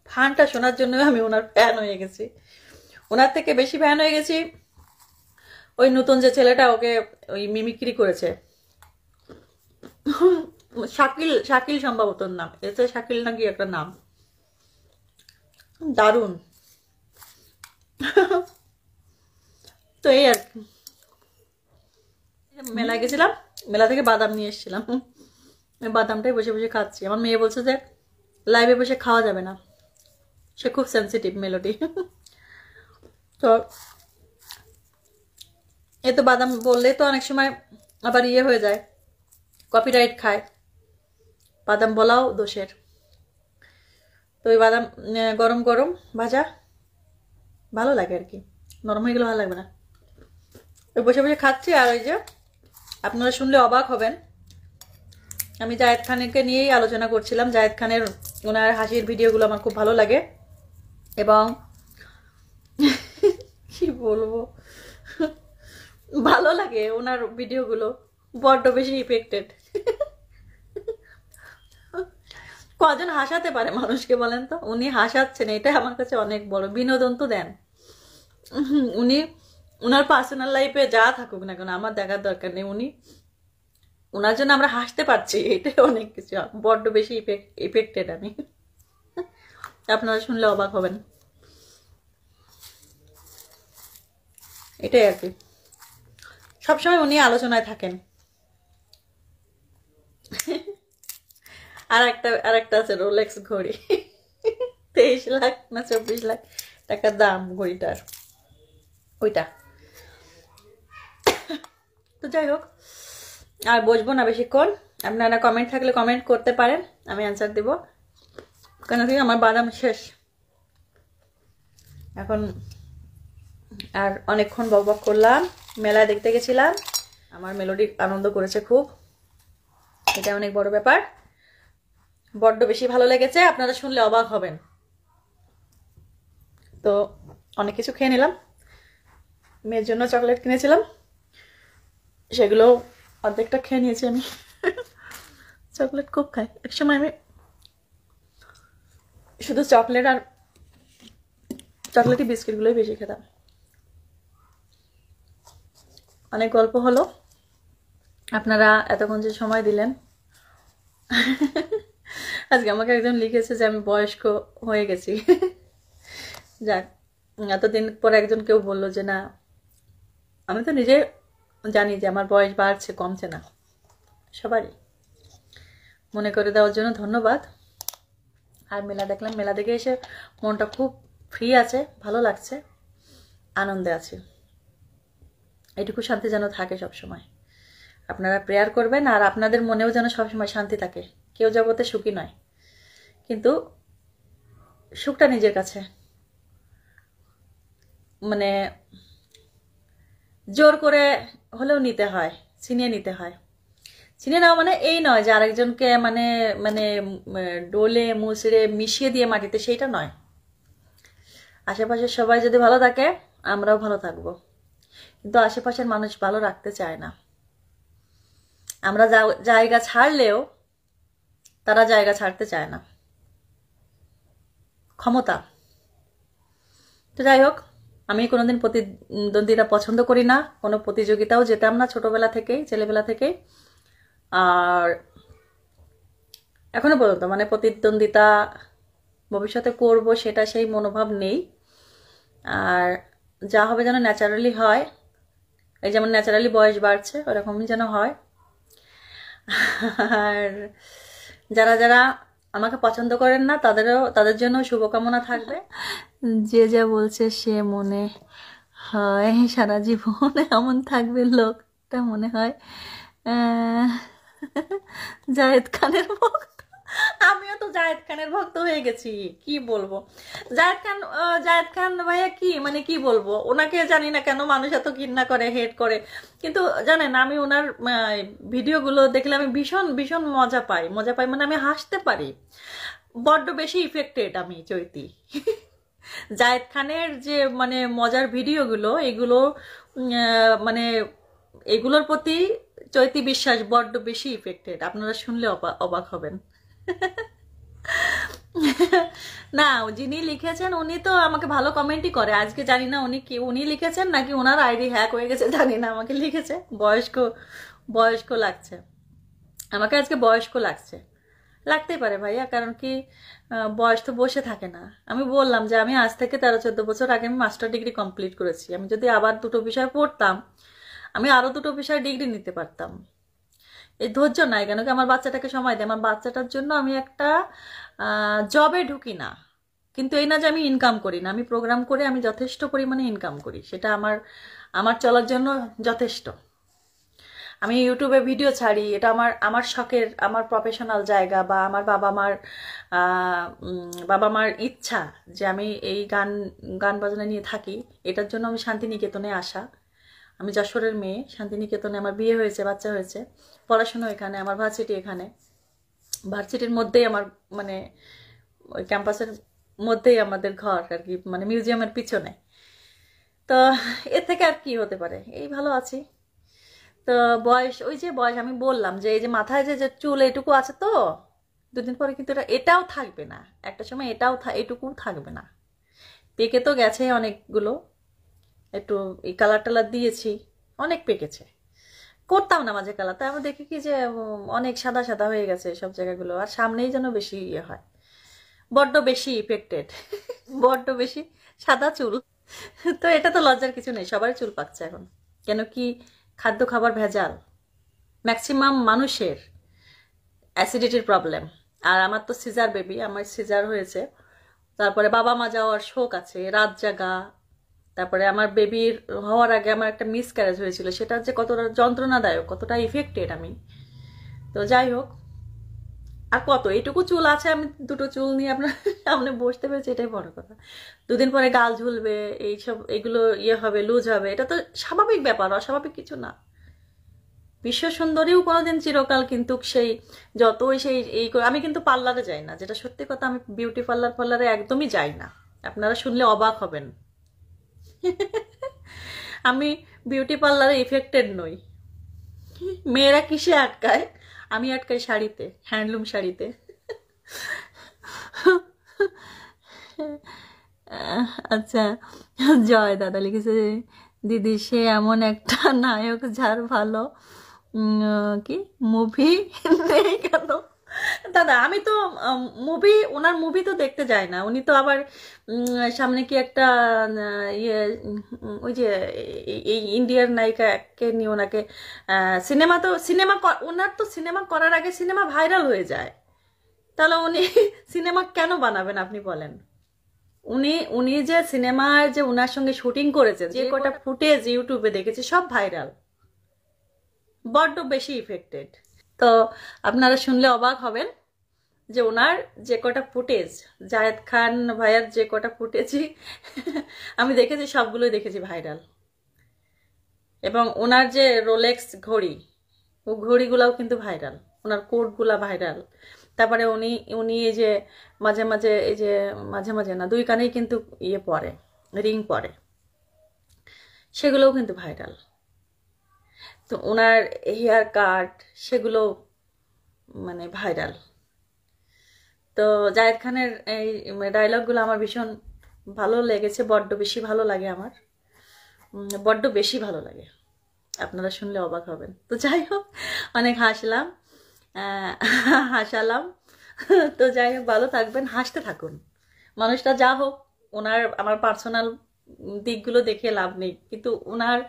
ফানটা শোনার জন্য আমি ওনার ফ্যান হয়ে গেছি। ওনার থেকে বেশি ফ্যান হয়ে গেছি ওই নতুন যে ছেলেটা ওকে ওই মিমিক্রি করেছে, শাকিল সম্ভবত নাম, এতে শাকিল নাকি একটা নাম, দারুণ। তো এই আর কি, মেলায় গেছিলাম, মেলা থেকে বাদাম নিয়ে এসেছিলাম, বাদামটাই বসে বসে খাচ্ছি। আমার মেয়ে বলছে যে লাইভে বসে খাওয়া যাবে না, সে খুব সেন্সিটিভ মেলোডি। তো এ তো বাদাম বললে তো অনেক সময় আবার ইয়ে হয়ে যায়, কপিরাইট খায়, বাদাম বলাও দোষের। তো ওই বাদাম গরম গরম ভাজা ভালো লাগে আর কি, নরম হয়ে গেলে ভালো লাগবে না। ওই বসে বসে খাচ্ছি। আর ওই যে আপনারা শুনলে অবাক হবেন, আমি জায়েদ খানকে নিয়েই আলোচনা করছিলাম। জায়েদ খানের ওনার হাসির ভিডিওগুলো আমার খুব ভালো লাগে, এবং কি বলবো, ভালো লাগে ওনার ভিডিওগুলো, বড্ড বেশি ইফেক্টেড। কজন হাসাতে পারে মানুষকে বলেন তো? উনি হাসাচ্ছেন, এটা আমার কাছে অনেক বড় বিনোদন তো দেন উনি। ওনার পার্সোনাল লাইফে যা থাকুক না কেন আমার দেখার দরকার নেই, উনি ওনার জন্য আমরা হাসতে পারছি, এটাই অনেক কিছু। বড্ড বেশি ইফেক্টেড আমি, আপনারা শুনলে অবাক হবেন। এটাই আর কি, সবসময় উনি আলোচনায় থাকেন। আর একটা আছে রোলেক্স ঘড়ি, 23 লাখ না 24 লাখ টাকার দাম ঘড়িটার, ওইটা। তো যাই হোক, আর বসবো না বেশিক্ষণ। আপনারা কমেন্ট থাকলে কমেন্ট করতে পারেন, আমি অ্যান্সার দেব। কেন কি আমার বাদাম শেষ এখন। আর অনেকক্ষণ বকবক করলাম, মেলায় দেখতে গেছিলাম, আমার মেলোডি আনন্দ করেছে খুব, এটা অনেক বড় ব্যাপার, বড্ড বেশি ভালো লেগেছে। আপনারা শুনলে অবাক হবেন। তো অনেক কিছু খেয়ে নিলাম, মেয়ের জন্য চকলেট কিনেছিলাম, সেগুলো অর্ধেকটা খেয়ে নিয়েছি আমি। চকলেট খুব খাই। একসময় আমি শুধু চকলেট আর চকলেটি বিস্কিটগুলোই বেশি খেতাম। অনেক গল্প হলো, আপনারা এতক্ষণ যে সময় দিলেন। আজকে আমাকে একজন লিখেছে যে আমি বয়স্ক হয়ে গেছি। যাক, এতদিন পর একজন কেউ বললো যে না, আমি তো নিজে জানি যে আমার বয়স বাড়ছে, কমছে না। সবারই মনে করে দেওয়ার জন্য ধন্যবাদ। আর মেলা দেখলাম, মেলা দেখে এসে মনটা খুব ফ্রি আছে, ভালো লাগছে, আনন্দে আছে। এটুকু শান্তি যেন থাকে সবসময়। আপনারা প্রেয়ার করবেন আর আপনাদের মনেও যেন সবসময় শান্তি থাকে। কেউ জগতে সুখী নয়, কিন্তু সুখটা নিজের কাছে, মানে জোর করে হলেও নিতে হয়, ছিনিয়ে নিতে হয়। ছিনিয়ে নেওয়া মানে এই নয় যে আরেকজনকে মানে মানে ডোলে মুচড়ে মিশিয়ে দিয়ে মাটিতে, সেইটা নয়। আশেপাশের সবাই যদি ভালো থাকে আমরাও ভালো থাকবো, কিন্তু আশেপাশের মানুষ ভালো রাখতে চায় না। আমরা জায়গা ছাড়লেও তারা জায়গা ছাড়তে চায় না। ক্ষমতা। তো যাই হোক, আমি কোনোদিন প্রতিদ্বন্দ্বিতা পছন্দ করি না, কোনো প্রতিযোগিতাও যেতাম না ছোটবেলা থেকেই, ছেলেবেলা থেকেই। আর এখনো পর্যন্ত মানে প্রতিদ্বন্দ্বিতা ভবিষ্যতে করব সেটা সেই মনোভাব নেই। আর যা হবে যেন ন্যাচারালি হয়, এই যেমন ন্যাচারালি বয়স বাড়ছে ওরকমই যেন হয়। আর যারা যারা আমাকে পছন্দ করেন না তাদের জন্য শুভকামনা থাকবে। যে যা বলছে সে মনে হয় সারা জীবন এমন থাকবে লোকটা, মনে হয় জায়েদ খানের ভক্ত। আমিও তো জায়েদ খানের ভক্ত হয়ে গেছি, কি বলবো। জায়েদ খান ভাইয়া কি মানে কি বলবো, ওনাকে জানি না কেন মানুষ এত ঘৃণা করে, হেট করে। কিন্তু জানেন, আমি ওনার ভিডিওগুলো দেখলে আমি ভীষণ ভীষণ মজা পাই মানে আমি হাসতে পারি। বড্ড বেশি ইফেক্টেড আমি চৈতি। জায়েদ খানের যে মানে মজার ভিডিওগুলো, এগুলো মানে এগুলোর প্রতি চৈতি বিশ্বাস বড্ড বেশি ইফেক্টেড। আপনারা শুনলে অবাক হবেন। না, যিনি লিখেছেন উনি তো আমাকে ভালো কমেন্টই করে। আজকে জানি না উনি লিখেছেন নাকি ওনার আইডি হ্যাক হয়ে গেছে, জানি না। আমাকে লিখেছে বয়স্ক লাগছে। আমাকে আজকে বয়স্ক লাগছে। লাগতেই পারে ভাইয়া, কারণ কি বয়স তো বসে থাকে না। আমি বললাম যে আমি আজ থেকে 13-14 বছর আগে আমি মাস্টার ডিগ্রি কমপ্লিট করেছি। আমি যদি আবার 2টো বিষয় পড়তাম, আমি আরো 2টো বিষয় ডিগ্রি নিতে পারতাম। এই ধৈর্য নাই, কেন কি আমার বাচ্চাটাকে সময় দেয়। আমার বাচ্চাটার জন্য আমি একটা জবে ঢুকি না, কিন্তু এই না যে আমি ইনকাম করি না। আমি প্রোগ্রাম করে আমি যথেষ্ট পরিমাণে ইনকাম করি, সেটা আমার চলার জন্য যথেষ্ট। আমি ইউটিউবে ভিডিও ছাড়ি, এটা আমার শখের, আমার প্রফেশনাল জায়গা, বা আমার বাবা মার ইচ্ছা যে আমি এই গান বাজনা নিয়ে থাকি। এটার জন্য আমি শান্তিনিকেতনে আসা। আমি যশোরের মেয়ে, শান্তিনিকেতনে আমার বিয়ে হয়েছে, বাচ্চা হয়েছে, পড়াশোনা এখানে, আমার ভার্সিটি এখানে। ভার্সিটির মধ্যেই আমার মানে ওই ক্যাম্পাসের মধ্যেই আমাদের ঘর আর কি, মানে মিউজিয়ামের পিছনে। তো এর থেকে আর কি হতে পারে, এই ভালো আছি। তো বয়স, ওই যে বয়স আমি বললাম যে এই যে মাথায় যে চুল এটুকু আছে, তো 2 দিন পরে কিন্তু এটাও থাকবে না। একটা সময় এটুকু থাকবে না। পেকে তো গেছে অনেকগুলো, একটু এই কালার টালার দিয়েছি, অনেক পেকেছে। করতাম না মাঝে কালার, তাই আমি দেখি কি যে অনেক সাদা সাদা হয়ে গেছে সব জায়গাগুলো। আর সামনেই যেন বেশি ইয়ে হয়, বড্ড বেশি ইফেক্টেড, বড্ড বেশি সাদা চুল। তো এটা তো লজ্জার কিছু নেই, সবারই চুল পাকছে এখন। কেন কি খাদ্য খাবার ভেজাল, ম্যাক্সিমাম মানুষের অ্যাসিডিটির প্রবলেম। আর আমার তো সিজার বেবি, আমার সিজার হয়েছে, তারপরে বাবা মা যাওয়ার শোক আছে, রাত জাগা। তারপরে আমার বেবির হওয়ার আগে আমার একটা মিসক্যারেজ হয়েছিল, সেটা যে কতটা যন্ত্রণাদায়ক, কতটা ইফেক্টেড আমি। তো যাই হোক, আর কত এইটুকু চুল আছে, আমি 2টো চুল নিয়ে আপনার সামনে বসতে পেরেছি, এটাই বড় কথা। 2 দিন পরে গাল ঝুলবে, এইসব এগুলো ইয়ে হবে, লুজ হবে, এটা তো স্বাভাবিক ব্যাপার, অস্বাভাবিক কিছু না। বিশ্ব সুন্দরীও কোনোদিন চিরকাল কিন্তু সেই যতই সেই আমি কিন্তু পার্লারে যাই না, যেটা সত্যি কথা। আমি বিউটি পার্লারে একদমই যাই না, আপনারা শুনলে অবাক হবেন। আমি বিউটি পার্লারে ইফেক্টেড নই। মেয়েরা কিসে আটকায়, আমি আটকাই শাড়িতে, হ্যান্ডলুম শাড়িতে। আচ্ছা, জয় দাদা লিখেছে, দিদি সে এমন একটা নায়ক যার ভালো কি মুভি নেই কেন? দাদা আমি তো মুভি, ওনার মুভি তো দেখতে যাই না। উনি তো আবার সামনে কি একটা ইয়ে ওই যে এই ইন্ডিয়ার নায়িকাকে নিয়ে ওনাকে সিনেমা, তো সিনেমা ওনার তো সিনেমা করার আগে সিনেমা ভাইরাল হয়ে যায়, তাহলে উনি সিনেমা কেন বানাবেন আপনি বলেন? উনি উনি যে সিনেমার যে ওনার সঙ্গে শুটিং করেছেন, যে কটা ফুটেজ ইউটিউবে দেখেছি সব ভাইরাল, বড্ড বেশি ইফেক্টেড। তো আপনারা শুনলে অবাক হবেন যে ওনার যে কটা ফুটেজ, জায়েদ খান ভাইয়ার যে কটা ফুটেজই আমি দেখেছি সবগুলোই দেখেছি ভাইরাল। এবং ওনার যে রোলেক্স ঘড়ি, ও ঘড়িগুলাও কিন্তু ভাইরাল, ওনার কোটগুলা ভাইরাল। তারপরে উনি উনি এই যে মাঝে মাঝে, এই যে মাঝে মাঝে না, দুই কানেই কিন্তু ইয়ে পরে, রিং পরে, সেগুলোও কিন্তু ভাইরাল। তো ওনার হেয়ার কাট সেগুলো মানে ভাইরাল। তো জায়েদ খানের এই ডায়লগগুলো আমার ভীষণ ভালো লেগেছে, বড্ড বেশি ভালো লাগে আমার, বড্ড বেশি ভালো লাগে। আপনারা শুনলে অবাক হবেন। তো যাই হোক, অনেক হাসলাম, হাসালাম। তো যাই হোক, ভালো থাকবেন, হাসতে থাকুন। মানুষটা যা হোক, ওনার আমার পার্সোনাল দিকগুলো দেখে লাভ নেই, কিন্তু ওনার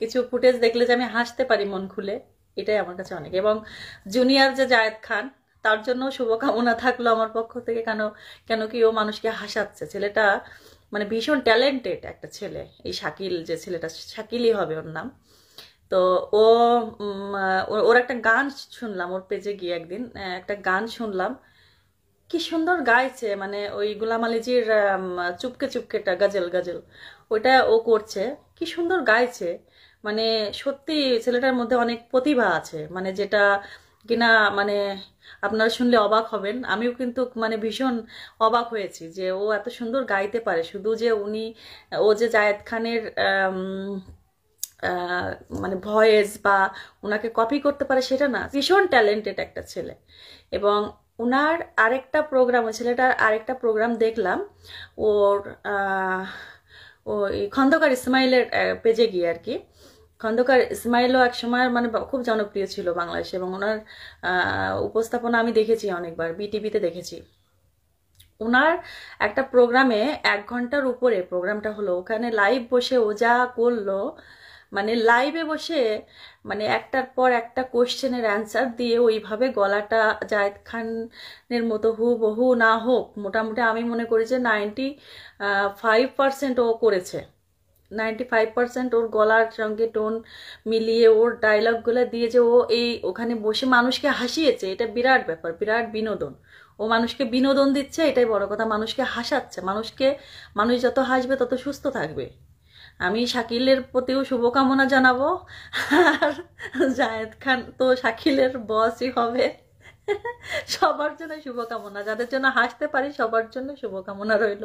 কিছু ফুটেজ দেখলে যে আমি হাসতে পারি মন খুলে, এটাই আমার কাছে অনেক। এবং জুনিয়র যে জায়েদ খান, তার জন্য শুভকামনা থাকলো আমার পক্ষ থেকে। কেন কি ও মানুষকে হাসাচ্ছে, ছেলেটা মানে ভীষণ ট্যালেন্টেড একটা ছেলে। এই শাকিল যে ছেলেটা, শাকিলই হবে ওর নাম। তো ও ওর একটা গান শুনলাম, ওর পেজে গিয়ে একদিন একটা গান শুনলাম, কি সুন্দর গাইছে। মানে ওই গুলাম আলীজির চুপকে চুপকেটা গজল গজল, ওইটা ও করছে, কি সুন্দর গাইছে। মানে সত্যি ছেলেটার মধ্যে অনেক প্রতিভা আছে, মানে যেটা কিনা মানে আপনারা শুনলে অবাক হবেন। আমিও কিন্তু মানে ভীষণ অবাক হয়েছি যে ও এত সুন্দর গাইতে পারে। শুধু যে ও যে জায়েদ খানের মানে ভয়েস বা ওনাকে কপি করতে পারে সেটা না, ভীষণ ট্যালেন্টেড একটা ছেলে। এবং ওনার আরেকটা প্রোগ্রাম, ওই ছেলেটার আরেকটা প্রোগ্রাম দেখলাম ওর ওই খন্দকার ইসমাইলের পেজে গিয়ে আর কি। খন্দকার ইসমাইলও এক সময় মানে খুব জনপ্রিয় ছিল বাংলাদেশে, এবং ওনার উপস্থাপনা আমি দেখেছি অনেকবার, বিটিভিতে দেখেছি। ওনার একটা প্রোগ্রামে 1 ঘন্টার উপরে প্রোগ্রামটা হলো, ওখানে লাইভ বসে ও যা করলো, মানে লাইভে বসে মানে একটার পর একটা কোশ্চেনের অ্যান্সার দিয়ে ওইভাবে গলাটা জায়েদ খানের মতো হুবহু না হোক, মোটামুটি আমি মনে করি যে 95% ও করেছে। 95% ওর গলার সঙ্গে টোন মিলিয়ে ওর ডায়লগগুলো দিয়ে যে ও এই ওখানে বসে মানুষকে হাসিয়েছে, এটা বিরাট ব্যাপার, বিরাট বিনোদন। ও মানুষকে বিনোদন দিচ্ছে, এটাই বড় কথা। মানুষকে হাসাচ্ছে, মানুষ যত হাসবে তত সুস্থ থাকবে। আমি শাকিলের প্রতিও শুভকামনা জানাবো। আর জায়েদ খান তো শাকিলের বসই হবে। সবার জন্য শুভকামনা, যাদের জন্য হাসতে পারি সবার জন্য শুভকামনা রইল।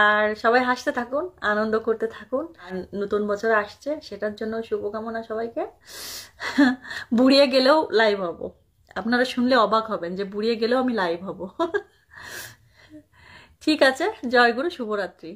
আর সবাই হাসতে থাকুন, আনন্দ করতে থাকুন। আর নতুন বছর আসছে, সেটার জন্য শুভকামনা সবাইকে। বুড়িয়ে গেলেও লাইভ হব, আপনারা শুনলে অবাক হবেন যে বুড়িয়ে গেলেও আমি লাইভ হব। ঠিক আছে, জয়গুরু, শুভরাত্রি।